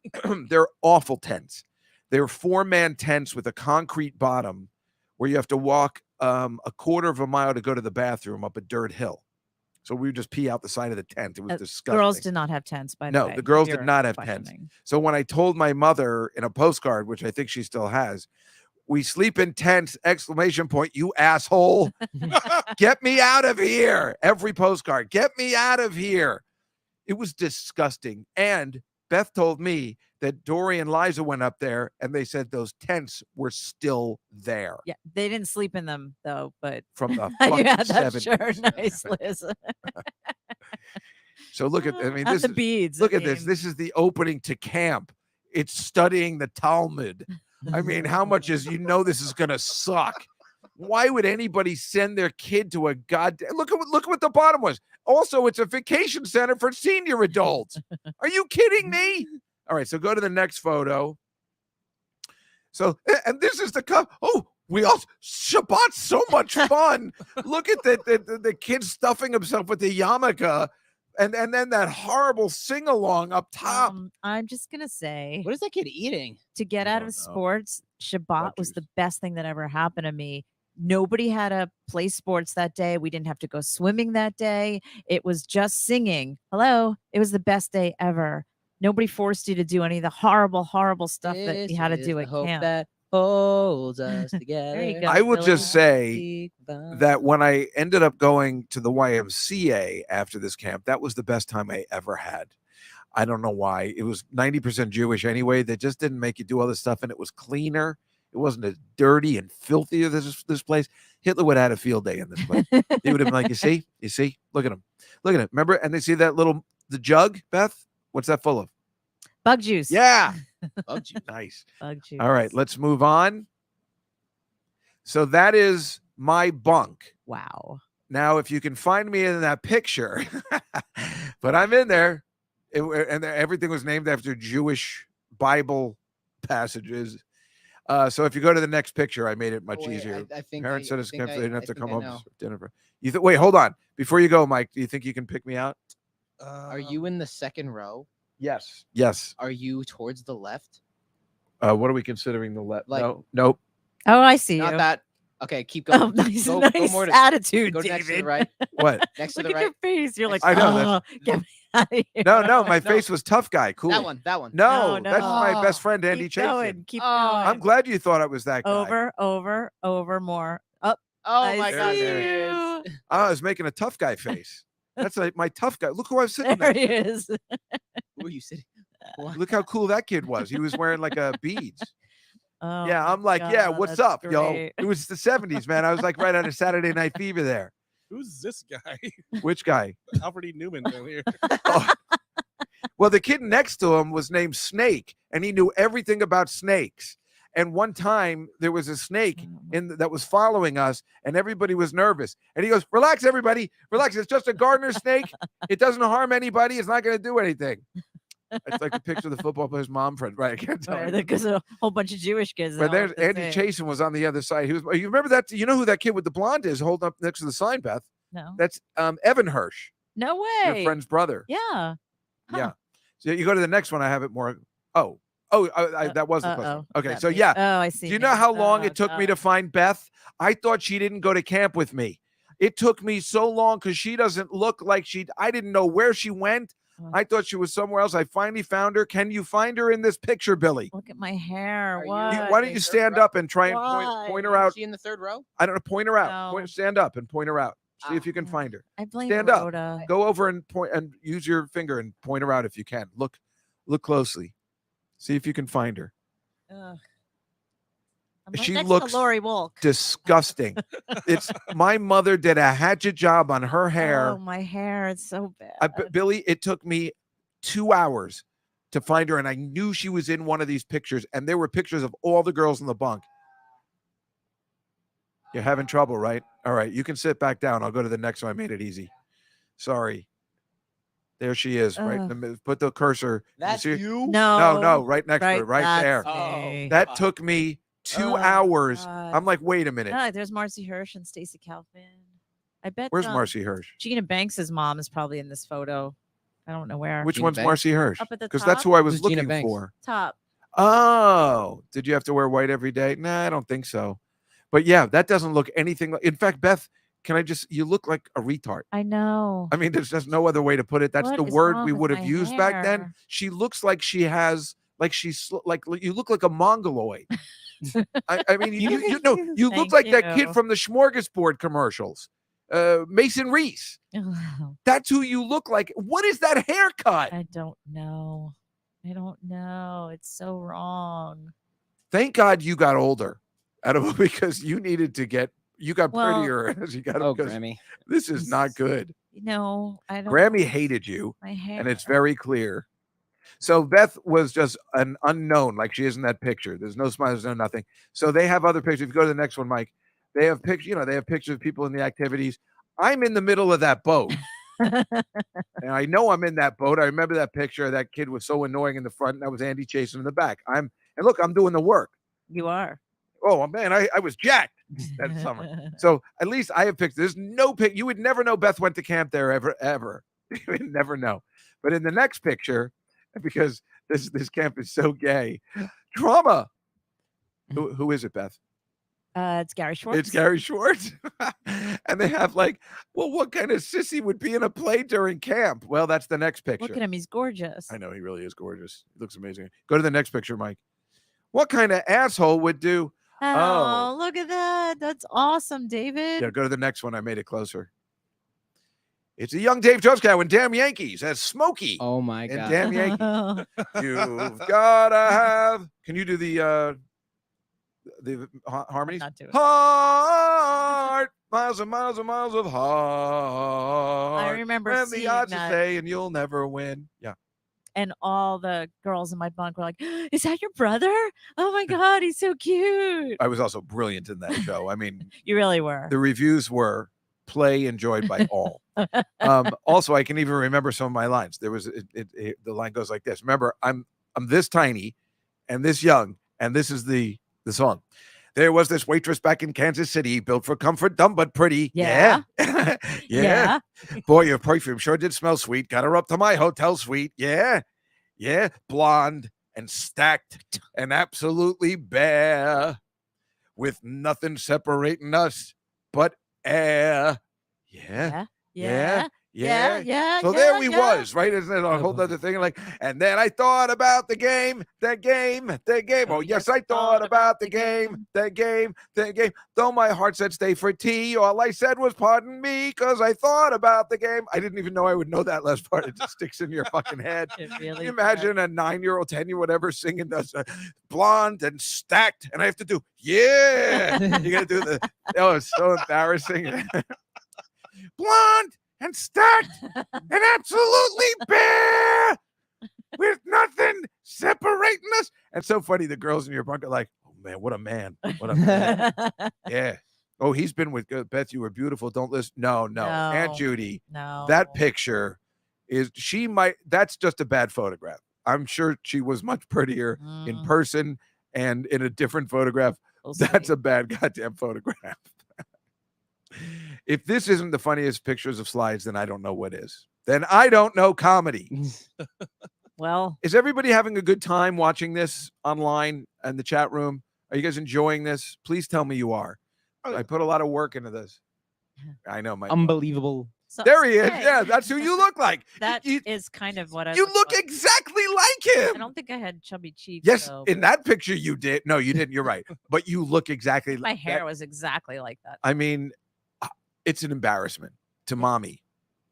they're awful tents. They're 4-man tents with a concrete bottom where you have to walk a quarter of a mile to go to the bathroom up a dirt hill. So we would just pee out the side of the tent. It was disgusting. Girls did not have tents, by the way. No, the girls did You're not have tents. questioning. So when I told my mother in a postcard, which I think she still has, we sleep in tents, ! You asshole. Get me out of here. Every postcard. Get me out of here. It was disgusting. And Beth told me that Dory and Liza went up there and they said those tents were still there Yeah, they didn't sleep in them though, but from the you fucking had that 70s. shirt. Nice, Liz. So look at, I mean, Not this the is, beads. look I at this. mean, This is the opening to camp. It's studying the Talmud. I mean, how much is, this is going to suck. Why would anybody send their kid to a goddamn, look at what the bottom was. Also, it's a vacation center for senior adults. Are you kidding me? All right, so go to the next photo. So, and this is the cup. Oh, we all Shabbat's so much fun. Look at the kid stuffing himself with the yarmulke, and then that horrible sing along up top. I'm just gonna say, What is that kid eating? to get I out don't of know. sports, Shabbat was juice. the best thing that ever happened to me. Nobody had to play sports that day. We didn't have to go swimming that day. It was just singing. Hello. It was the best day ever. Nobody forced you to do any of the horrible, horrible stuff that you had to This do is at the hope camp. that holds us together. you go. I will Billy. just say that when I ended up going to the YMCA after this camp, that was the best time I ever had. I don't know why. It was 90% Jewish anyway. They just didn't make you do all this stuff, and it was cleaner. It wasn't as dirty and filthy as this place. Hitler would have had a field day in this place. He would have been like, you see, look at him. Look at it. Remember? And they see that the jug, Beth? What's that full of? Bug juice. Yeah. Bug juice. Nice. Bug juice. All right, let's move on. So that is my bunk. Wow. Now, if you can find me in that picture, but I'm in there, and everything was named after Jewish Bible passages. So if you go to the next picture, I made it much easier. I think Parents said it's think camp, they didn't have to think come I home know. for dinner. Wait, hold on. Before you go, Mike, do you think you can pick me out? Are you in the second row? Yes. Yes. Are you towards the left? What are we considering the left? Like- No. Nope. Oh, I see Not you. that. Okay, keep going. Oh, nice, go nice more to, attitude, go David. next to the right. What? Next to Look the at right. your face. You're like, I know, oh, get me out of here. No. My No. face was tough guy. Cool. That one. That one. No, No, that's my no. best friend, Andy Keep Chasen. going. Keep Oh, going. I'm glad you thought it was that guy. over, more. Up. Oh I my see God! see There he is. you. I was making a tough guy face. That's like my tough guy. Look who I was sitting There next he is. Who are you sitting? What? Look how cool that kid was. He was wearing like a beads. Oh, Yeah, my I'm like, yeah, God, what's that's up, yo? great. It was the 70s, man. I was like right out of Saturday Night Fever there. Who's this guy? Which guy? Alfred E. Newman down here. Well, the kid next to him was named Snake, and he knew everything about snakes. And one time there was a snake that was following us, and everybody was nervous. And he goes, "Relax, everybody, relax. It's just a gardener snake. It doesn't harm anybody. It's not going to do anything." It's like the picture of the football player's mom friend, right? I can't tell. Right, you. because a whole bunch of Jewish kids. But all there's look the Andy same. Chasen was on the other side. He was. You remember that? You know who that kid with the blonde is? Holding up next to the sign, Beth. No. That's Evan Hirsch, No your way. friend's brother. Yeah. Huh. Yeah. So you go to the next one. I have it more. That was the question. Okay, That so makes- yeah. Oh, I see. Do you know now. how long Oh, it took me God. to find Beth? I thought she didn't go to camp with me. It took me so long because she doesn't look like I didn't know where she went. I thought she was somewhere else. I finally found her. Can you find her in this picture, Billy? Look at my hair. Are you- What? Why don't you stand up and try and point her out? Is she in the third row? I don't know. Point her out. No. Stand up and point her out. See if you can find her. I blame Stand up. Rhoda. Go over and point and use your finger and point her out if you can. Look closely. See if you can find her. Ugh. I'm She next looks to Lori Wolk. Disgusting. It's my mother did a hatchet job on her hair. Oh, my hair. It's so bad. Billy, it took me 2 hours to find her, and I knew she was in one of these pictures, and there were pictures of all the girls in the bunk. You're having trouble, right? All right, you can sit back down. I'll go to the next one. I made it easy. Sorry. There she is, right in the middle. Put the cursor. That's see her? you? No, right next to her, right that's there. me. That took me 2 Oh, hours. God. I'm like, wait a minute. No, there's Marcy Hirsch and Stacey Kaufman. I bet. Where's Marcy Hirsch? Gina Banks's mom is probably in this photo. I don't know where. Which Gina one's Banks? Marcy Hirsch? Up at the Because that's top? who I was Who's Gina looking Banks? for. Top. Oh, did you have to wear white every day? Nah, I don't think so. But yeah, that doesn't look anything like. In fact, Beth, you look like a retard. I know. I mean, there's just no other way to put it. That's What the is word wrong we with would have my used back then. hair? She looks like she has, like you look like a mongoloid. I mean, you look Thank like that kid you. from the Smorgasbord commercials, Mason Reese. That's who you look like. What is that haircut? I don't know. I don't know. It's so wrong. Thank God you got older, because you needed to get. You got Well- prettier as you got. Oh, because Grammy. this is not good. No, I don't. Grammy hated you, my hair. and it's very clear. So Beth was just an unknown, like she is in that picture. There's no smile, there's no nothing. So they have other pictures. If you go to the next one, Mike, they have pictures. They have pictures of people in the activities. I'm in the middle of that boat, and I know I'm in that boat. I remember that picture. That kid was so annoying in the front, and that was Andy chasing in the back. And look, I'm doing the work. You are. Oh man, I was jacked that summer. So at least I have pictures. There's no pic. You would never know Beth went to camp there ever. You would never know. But in the next picture, because this camp is so gay, drama. Who is it, Beth? It's Gary Schwartz. It's Gary Schwartz. And they have like, well, what kind of sissy would be in a play during camp? Well, that's the next picture. Look at him. He's gorgeous. I know he really is gorgeous. He looks amazing. Go to the next picture, Mike. What kind of asshole would do? Oh, look at that. That's awesome, David. Yeah, go to the next one. I made it closer. It's a young Dave Juskow and Damn Yankees as Smokey. Oh my and god. Damn Yankees. You've gotta have. Can you do the harmonies? Not do it. Heart, miles and miles and miles of heart. I remember and seeing the odds to that. say, and you'll never win. Yeah. And all the girls in my bunk were like, "Is that your brother? Oh my god, he's so cute." I was also brilliant in that show. I mean, You really were. the reviews were play enjoyed by all. Also, I can even remember some of my lines. There was the line goes like this. Remember, I'm this tiny and this young, and this is the song. There was this waitress back in Kansas City, built for comfort, dumb but pretty. Yeah. Yeah. Yeah. Boy, your perfume sure did smell sweet. Got her up to my hotel suite. Yeah. Yeah. Blonde and stacked and absolutely bare, with nothing separating us but air. Yeah. Yeah. Yeah. Yeah. So there we was, right? Isn't it a whole other thing? Like, and then I thought about the game. Oh, yes, I thought about the game. Though my heart said stay for tea, all I said was pardon me, because I thought about the game. I didn't even know I would know that last part. It just sticks in your fucking head. It Can really you imagine a 9-year-old, 10-year, whatever, singing this blonde and stacked, and I have to do, yeah. You got to do oh, it's so embarrassing. Blonde and stacked and absolutely bare, with nothing separating us. And so funny, the girls in your bunk are like, oh man, what a man. What a man. Yeah. Oh, he's been with Beth. You were beautiful. Don't listen. No. Aunt Judy. No. That picture that's just a bad photograph. I'm sure she was much prettier in person and in a different photograph. We'll That's see. a bad goddamn photograph. If this isn't the funniest pictures of slides, then I don't know what is. Then I don't know comedy. Well, Is everybody having a good time watching this online in the chat room? Are you guys enjoying this? Please tell me you are. I put a lot of work into this. I know my. Unbelievable. So, There he is. hey, Yeah, that's who you look like. That you, is kind of what I you look like. exactly like I him. don't think I had chubby cheeks. Yes, though, in that picture you did. No, you didn't. You're right. But you look exactly. my hair that- was exactly like that. I mean, it's an embarrassment to mommy.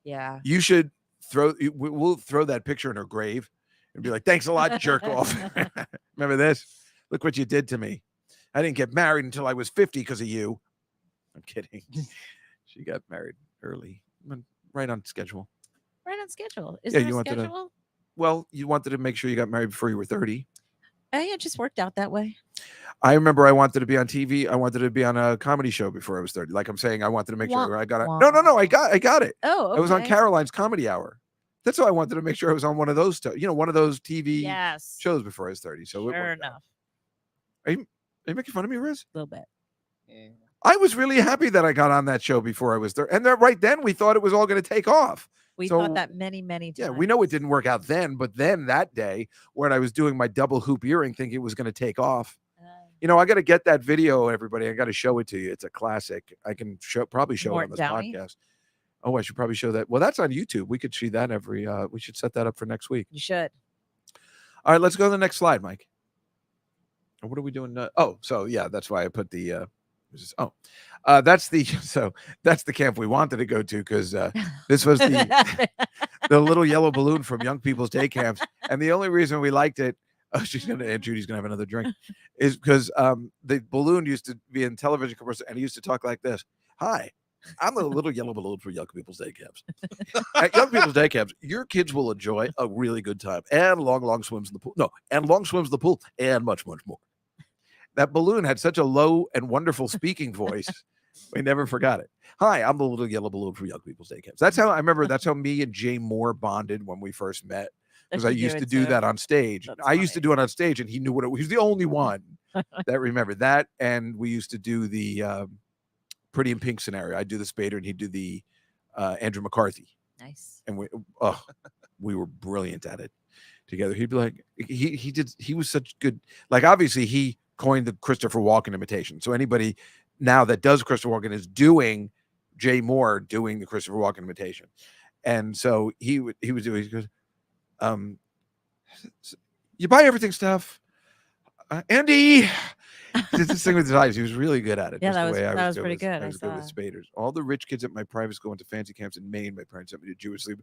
Yeah. You should we'll throw that picture in her grave and be like, thanks a lot, jerk off. Remember this? Look what you did to me. I didn't get married until I was 50 because of you. I'm kidding. She got married early, right on schedule. Right on schedule. Is Yeah, there you a wanted to- schedule? Well, you wanted to make sure you got married before you were 30. Oh, yeah, it just worked out that way. I remember I wanted to be on TV. I wanted to be on a comedy show before I was 30. Like I'm saying, I wanted to make sure I got it. No, I got it. Oh, okay. I was on Caroline's Comedy Hour. That's why I wanted to make sure I was on one of those, one of those TV Yes. shows before I was 30. So it Sure worked out. enough. Are you making fun of me, Riz? A little bit. Yeah. I was really happy that I got on that show before I was 30. And right then we thought it was all going to take off. We So, thought that many, many times. Yeah, we know it didn't work out then, but then that day when I was doing my double hoop earring thinking it was going to take off. I got to get that video, everybody. I got to show it to you. It's a classic. I can probably show it on this podcast. Oh, I should probably show that. Well, that's on YouTube. We could see that we should set that up for next week. You should. All right, let's go to the next slide, Mike. What are we doing? So yeah, that's why I put the, that's the camp we wanted to go to because this was the little yellow balloon from Young People's Day Camps. And the only reason we liked it, Aunt Judy's going to have another drink, is because the balloon used to be in television commercials and he used to talk like this. Hi, I'm the little yellow balloon for Young People's Day Camps. At Young People's Day Camps, your kids will enjoy a really good time and long swims in the pool. No, and long swims in the pool and much, much more. That balloon had such a low and wonderful speaking voice. We never forgot it. Hi, I'm the little yellow balloon for Young People's Day Camps. That's how me and Jay Moore bonded when we first met. Because I used to do that on stage. I used to do it on stage, and he knew what it was. He was the only one that remembered that. And we used to do the Pretty in Pink scenario. I'd do the Spader, and he'd do the Andrew McCarthy. Nice. And we were brilliant at it together. He'd be like, he was such good. Like, obviously, he coined the Christopher Walken imitation. So anybody now that does Christopher Walken is doing Jay Moore doing the Christopher Walken imitation. And so he goes, you buy everything stuff. Andy did this thing with his eyes. He was really good at it. Yeah, Just that the way was pretty good. I was good with saw. spaders. All the rich kids at my private school went to fancy camps in Maine. My parents sent me to Jewish sleep.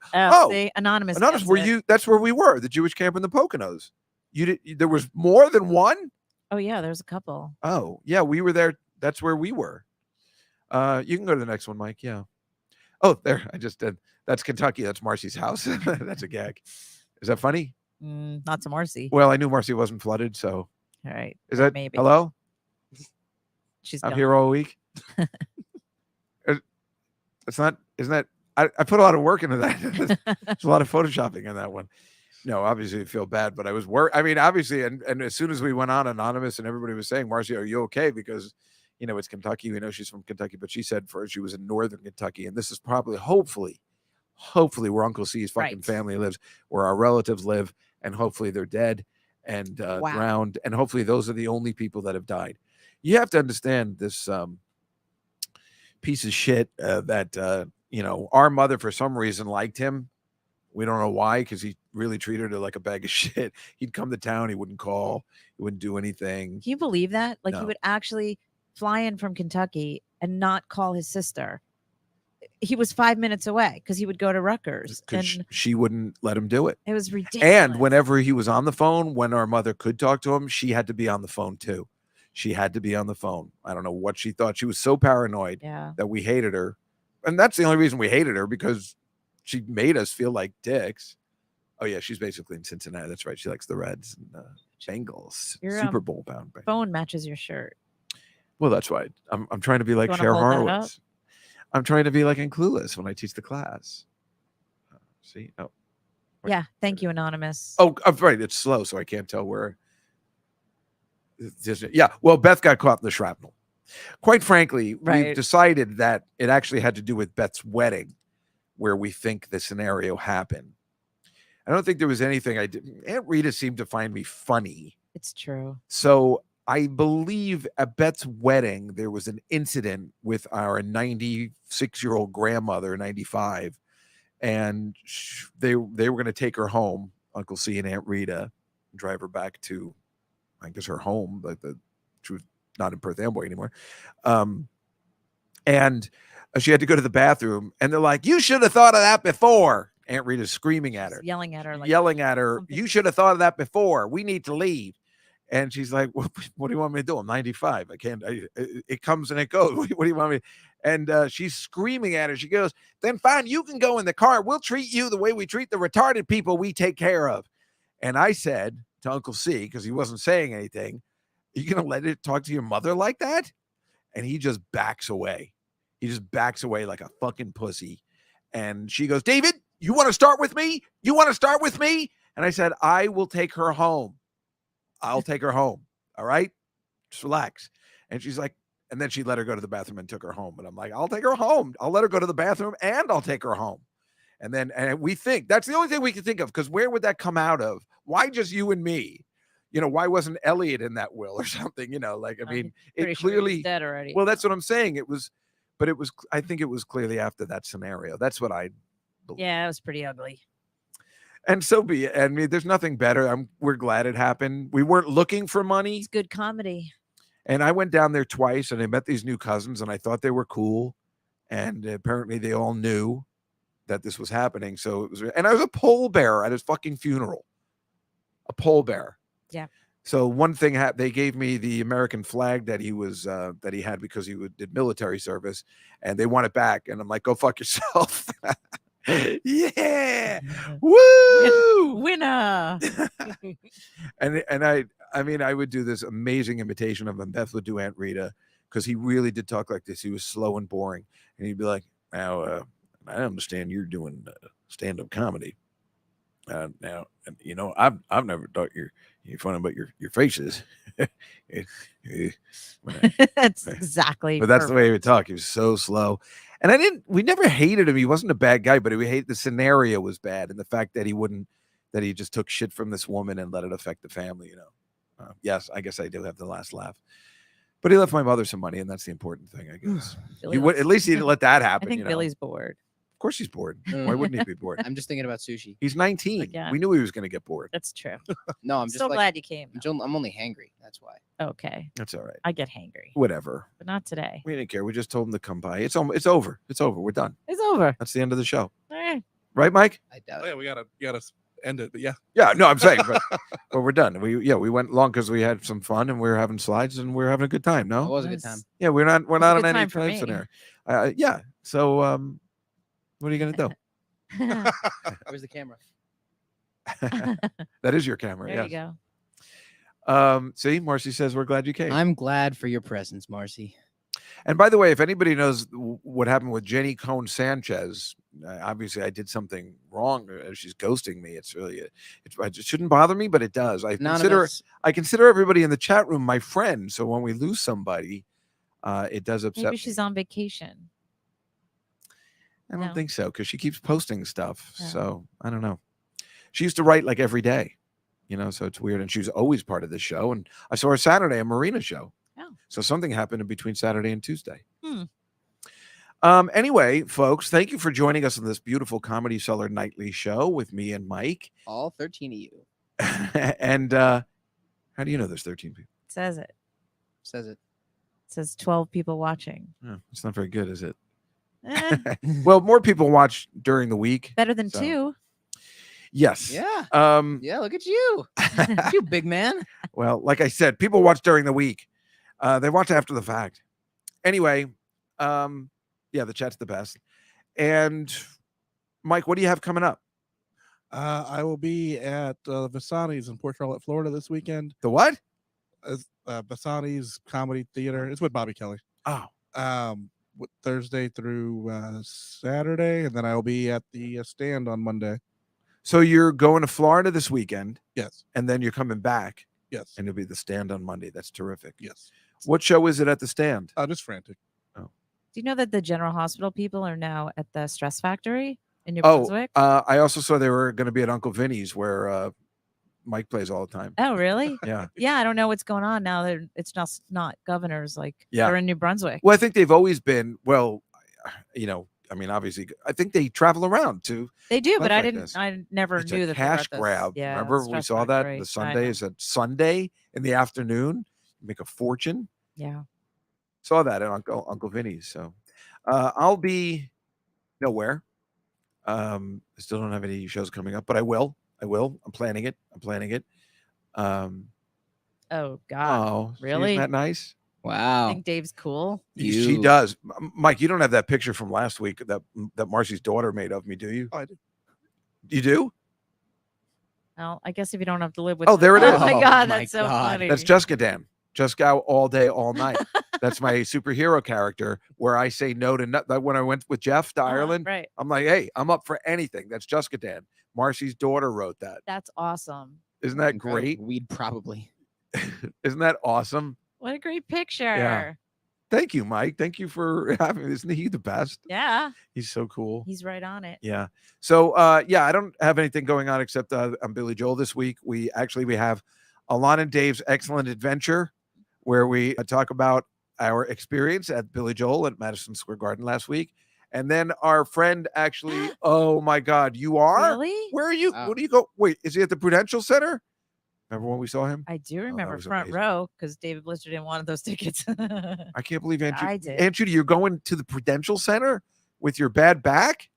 See, Anonymous. Were you? That's where we were. The Jewish camp in the Poconos. There was more than one. Oh yeah, there's a couple. Oh yeah, we were there. That's where we were. You can go to the next one, Mike. Yeah. Oh, there. I just did. That's Kentucky. That's Marcy's house. That's a gag. Is that funny? Not to Marcy. Well, I knew Marcy wasn't flooded, so. All right. Is that maybe? Hello? I'm here all week. It's not. Isn't that? I put a lot of work into that. There's a lot of photoshopping in that one. No, obviously I feel bad, but I was worried. I mean, obviously, and as soon as we went on Anonymous and everybody was saying, Marcy, are you okay? Because, it's Kentucky. We know she's from Kentucky, but she said first she was in northern Kentucky. And this is probably, hopefully where Uncle C's fucking family lives, where our relatives live. And hopefully they're dead and drowned. And hopefully those are the only people that have died. You have to understand this piece of shit that, our mother, for some reason, liked him. We don't know why, because he really treated her like a bag of shit. He'd come to town. He wouldn't call. He wouldn't do anything. Can you believe that? Like, No. he would actually fly in from Kentucky and not call his sister. He was 5 minutes away because he would go to Rutgers. Because And she wouldn't let him do it. it was ridiculous. And whenever he was on the phone, when our mother could talk to him, she had to be on the phone too. She had to be on the phone. I don't know what she thought. She was so paranoid that we hated her. And that's the only reason we hated her, because she made us feel like dicks. Oh yeah, she's basically in Cincinnati. That's right. She likes the Reds and Bengals. Your, Super Bowl bound. phone matches your shirt. Well, that's right. I'm trying to be like You wanna Cher hold that up? Horowitz. I'm trying to be like in Clueless when I teach the class. See? Oh. Yeah. Thank you, Anonymous. Oh, right. It's slow, so I can't tell where. Yeah. Well, Beth got caught in the shrapnel. Quite frankly, we've decided that it actually had to do with Beth's wedding, where we think the scenario happened. I don't think there was anything I did. Aunt Rita seemed to find me funny. It's true. So I believe at Beth's wedding, there was an incident with our 96-year-old grandmother, 95, and they were going to take her home, Uncle C and Aunt Rita, drive her back to, I guess, her home. She was not in Perth Amboy anymore. And she had to go to the bathroom, and they're like, "You should have thought of that before." Aunt Rita's screaming at her, yelling at her, like, something. "You should have thought of that before. We need to leave." And she's like, what do you want me to do? I'm 95. I can't, it comes and it goes. What do you want me? And she's screaming at her. She goes, "Then fine, you can go in the car. We'll treat you the way we treat the retarded people we take care of." And I said to Uncle C, because he wasn't saying anything, "Are you going to let it talk to your mother like that?" And he just backs away. He just backs away like a fucking pussy. And she goes, "David, you want to start with me? You want to start with me?" And I said, "I will take her home. I'll take her home. All right, just relax." And she's like, and then she let her go to the bathroom and took her home. And I'm like, "I'll take her home. I'll let her go to the bathroom and I'll take her home." And we think that's the only thing we can think of, because where would that come out of? Why just you and me? Why wasn't Elliot in that will or something? Like, I mean, Pretty it sure he was clearly, dead already. well, that's what I'm saying. I think it was clearly after that scenario. That's what I believe. Yeah, it was pretty ugly. And so be it. I mean, there's nothing better. We're glad it happened. We weren't looking for money. It's good comedy. And I went down there twice, and I met these new cousins, and I thought they were cool. And apparently they all knew that this was happening. So it was, and I was a pallbearer at his fucking funeral. A pallbearer. Yeah. So one thing they gave me the American flag that he had because he did military service, and they want it back. And I'm like, "Go fuck yourself." Yeah. Woo! Winner. And I mean, I would do this amazing imitation of him. Beth would do Aunt Rita, because he really did talk like this. He was slow and boring, and he'd be like, "Now, I understand you're doing stand-up comedy. Now, I've never thought you're funny about your faces." That's exactly. But that's the way he would perfect. talk. He was so slow. And we never hated him. He wasn't a bad guy, but we hate the scenario was bad. And the fact that he just took shit from this woman and let it affect the family, yes, I guess I do have the last laugh, but he left my mother some money, and that's the important thing, I guess. At least he didn't let that happen. I think Billy's bored. Of course he's bored. Why wouldn't he be bored? I'm just thinking about sushi. He's 19. Again. We knew he was going to get bored. That's true. No, I'm I'm just so like, glad you came. though. I'm only hangry. That's why. Okay. That's all right. I get hangry, Whatever. but not today. We didn't care. We just told him to come by. It's over. It's over. We're done. It's over. That's the end of the show. Eh. Right, Mike? I doubt Oh, it. yeah, we gotta end it. But yeah, Yeah, no, I'm saying, but we're done. We went long because we had some fun and we were having slides and we were having a good time. It No, was a good Nice. time. yeah, we're not a on good any time for time me. scenario. Yeah. So, what are you gonna do? Where's the camera? That is your camera. There Yes. you go. See, Marcy says we're glad you came. I'm glad for your presence, Marcy. And by the way, if anybody knows what happened with Jenny Cohn Sanchez, obviously I did something wrong. She's ghosting me. It's really, it shouldn't bother me, but it does. I consider everybody in the chat room my friend. So when we lose somebody, it does upset Maybe me. she's on vacation. I don't No. think so, because she keeps posting stuff. Oh. So I don't know. She used to write like every day, so it's weird. And she was always part of the show. And I saw her Saturday, a Marina show. Oh. So something happened in between Saturday and Tuesday. Hmm. Anyway, folks, thank you for joining us on this beautiful Comedy Cellar Nightly show with me and Mike. All 13 of you. And how do you know there's 13 people? It says it. Says it. It says 12 people watching. Oh, it's not very good, is it? Eh, Well, more people watch during the week. better than So- 2. Yes. Yeah. Yeah. Look at you. You big man. Well, like I said, people watch during the week. They watch after the fact. Anyway, the chat's the best. And Mike, what do you have coming up? I will be at Vasani's in Port Charlotte, Florida this weekend. The what? Vasani's Comedy Theater. It's with Bobby Kelly. Oh, Thursday through Saturday, and then I will be at the stand on Monday. so you're going to Florida this weekend, Yes, and then you're coming back, yes, and it'll be the stand on Monday. That's terrific. yes. What show is it at the stand? Just frantic. Do you know that the General Hospital people are now at the Stress Factory in New Oh, Brunswick? I also saw they were going to be at Uncle Vinny's, where Mike plays all the time. Oh, really? Yeah. Yeah, I don't know what's going on now. It's just not governors. Like Yeah. they're in New Brunswick. Well, I think they've always been, well, you know, I mean, obviously, I think they travel around too. They do, but Like I didn't. this. I never It's knew a that cash they were at this. grab. Yeah, Remember the we Stress saw that Factory. the I Sundays know. at Sunday in the afternoon, make a fortune. Yeah. Saw that at Uncle Vinny's. So I'll be nowhere. I still don't have any shows coming up, but I will. I'm planning it. Um, Oh God. oh, Really? isn't that nice? I Wow. think Dave's cool. She You- does. Mike, you don't have that picture from last week that Marcy's daughter made of me, do you? Oh, I do. You do? Well, I guess if you don't have to live with. Oh, there it Oh is. my Oh God, my that's so God. funny. That's Jessica Dan. Jessica all day, all night. That's my superhero character where I say no to nothing. When I went with Jeff to Ireland, Right. I'm like, hey, I'm up for anything. That's Jessica Dan. Marcy's daughter wrote that. That's awesome. Isn't that Incredible. great? We'd probably. Isn't that awesome? What a great picture. Thank you, Mike. Thank you for having. Isn't he the best? Yeah. He's so cool. He's right on it. Yeah. So yeah, I don't have anything going on except I'm Billy Joel this week. We have Alon and Dave's Excellent Adventure, where we talk about our experience at Billy Joel at Madison Square Garden last week. And then our friend actually, oh my God, you are? Really? Where are you? Wow. Where do you go? Wait, is he at the Prudential Center? Remember when we saw him? I do remember was front amazing. row because David Blister didn't want those tickets. I can't believe Aunt Judy. I did. Aunt Judy, you're going to the Prudential Center with your bad back?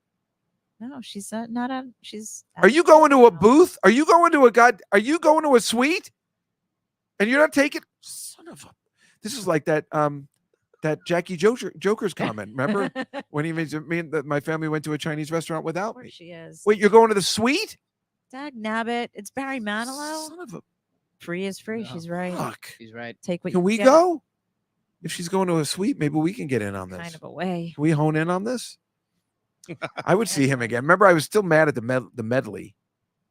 No, she's not on. She's. Are you going to a booth? Are you going to are you going to a suite? And you're not taking son of a. This is like that that Jackie Joker's comment. Remember when he made me and my family went to a Chinese restaurant without Where me? she is. Wait, you're going to the suite? Dag nabbit. It's Barry Manilow. Son of a Free is free. No. She's right. fuck. He's right. Take what Can you we get. go? If she's going to a suite, maybe we can get in on this. Kind of a way. Can we hone in on this? I would see him again. Remember, I was still mad at the medley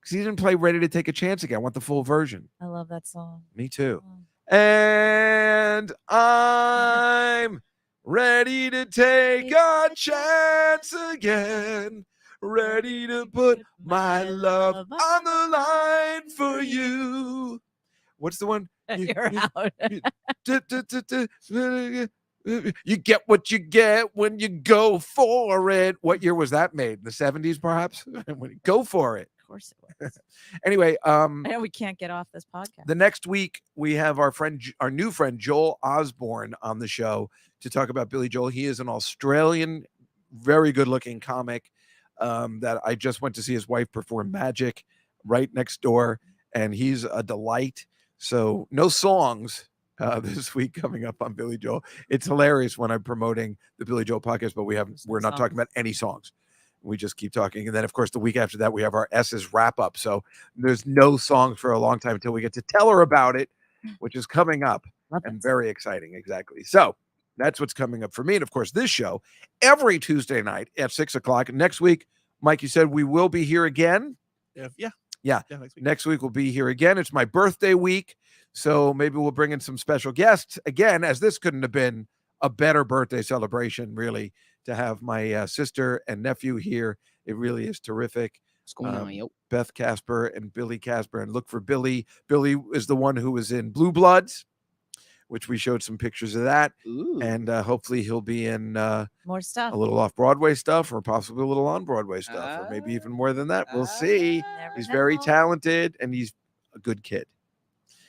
because he didn't play Ready to Take a Chance again. I want the full version. I love that song. Me too. Oh. And I'm ready to take a chance again. Ready to put my love on the line for you. What's the one? You're out. You get what you get when you go for it. What year was that made? The 70s, perhaps? Go for it. Of course it was. Anyway, I know we can't get off this podcast. the next week we have our new friend Joel Osborne on the show to talk about Billy Joel. He is an Australian, very good-looking comic that I just went to see his wife perform Magic right next door, and he's a delight. So no songs this week coming up on Billy Joel. It's hilarious when I'm promoting the Billy Joel podcast, but we're not talking about any songs. We just keep talking. And then, of course, the week after that, we have our S's wrap up. So there's no songs for a long time until we get to tell her about it, which is coming up Love and it. very exciting. Exactly. So that's what's coming up for me. And of course, this show every Tuesday night at 6:00. Next week, Mike, you said we will be here again. Yeah, next week. Next week we'll be here again. It's my birthday week. So maybe we'll bring in some special guests again, as this couldn't have been a better birthday celebration, really, to have my sister and nephew here. It really is terrific. What's going on, yo? Beth Casper and Billy Casper, and look for Billy. Billy is the one who was in Blue Bloods, which we showed some pictures of that. Ooh. And hopefully he'll be in More stuff. a little off-Broadway stuff or possibly a little on-Broadway stuff or maybe even more than that. We'll see. Never He's very know. talented and he's a good kid.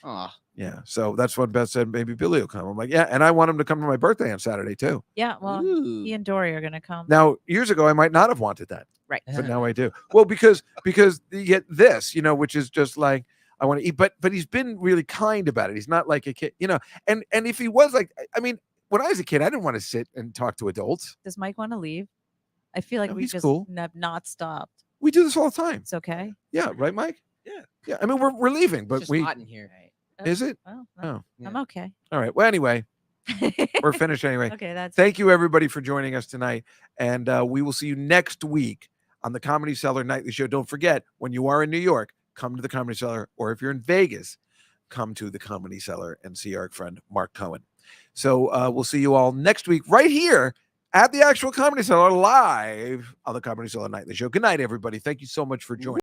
Aw. Yeah. So that's what Beth said. Maybe Billy will come. I'm like, yeah. And I want him to come to my birthday on Saturday too. Yeah. Well, Ooh. he and Dory are gonna come. Now, years ago, I might not have wanted that, Right. but now I do. Well, because you get this, which is just like, I want to eat, but he's been really kind about it. He's not like a kid, and if he was like, I mean, when I was a kid, I didn't want to sit and talk to adults. Does Mike want to leave? I feel like No, we he's just cool. have not stopped. We do this all the time. It's okay. Yeah. Right, Mike? Yeah. Yeah. I mean, we're leaving, It's but just we, hot in here. is it? Well, Oh, I'm okay. all right. Well, anyway, we're finished anyway. Okay, that's Thank you, everybody, for joining us tonight. And we will see you next week on the Comedy Cellar Nightly Show. Don't forget, when you are in New York, come to the Comedy Cellar. Or if you're in Vegas, come to the Comedy Cellar and see our friend Mark Cohen. So we'll see you all next week right here at the actual Comedy Cellar live on the Comedy Cellar Nightly Show. Good night, everybody. Thank you so much for joining.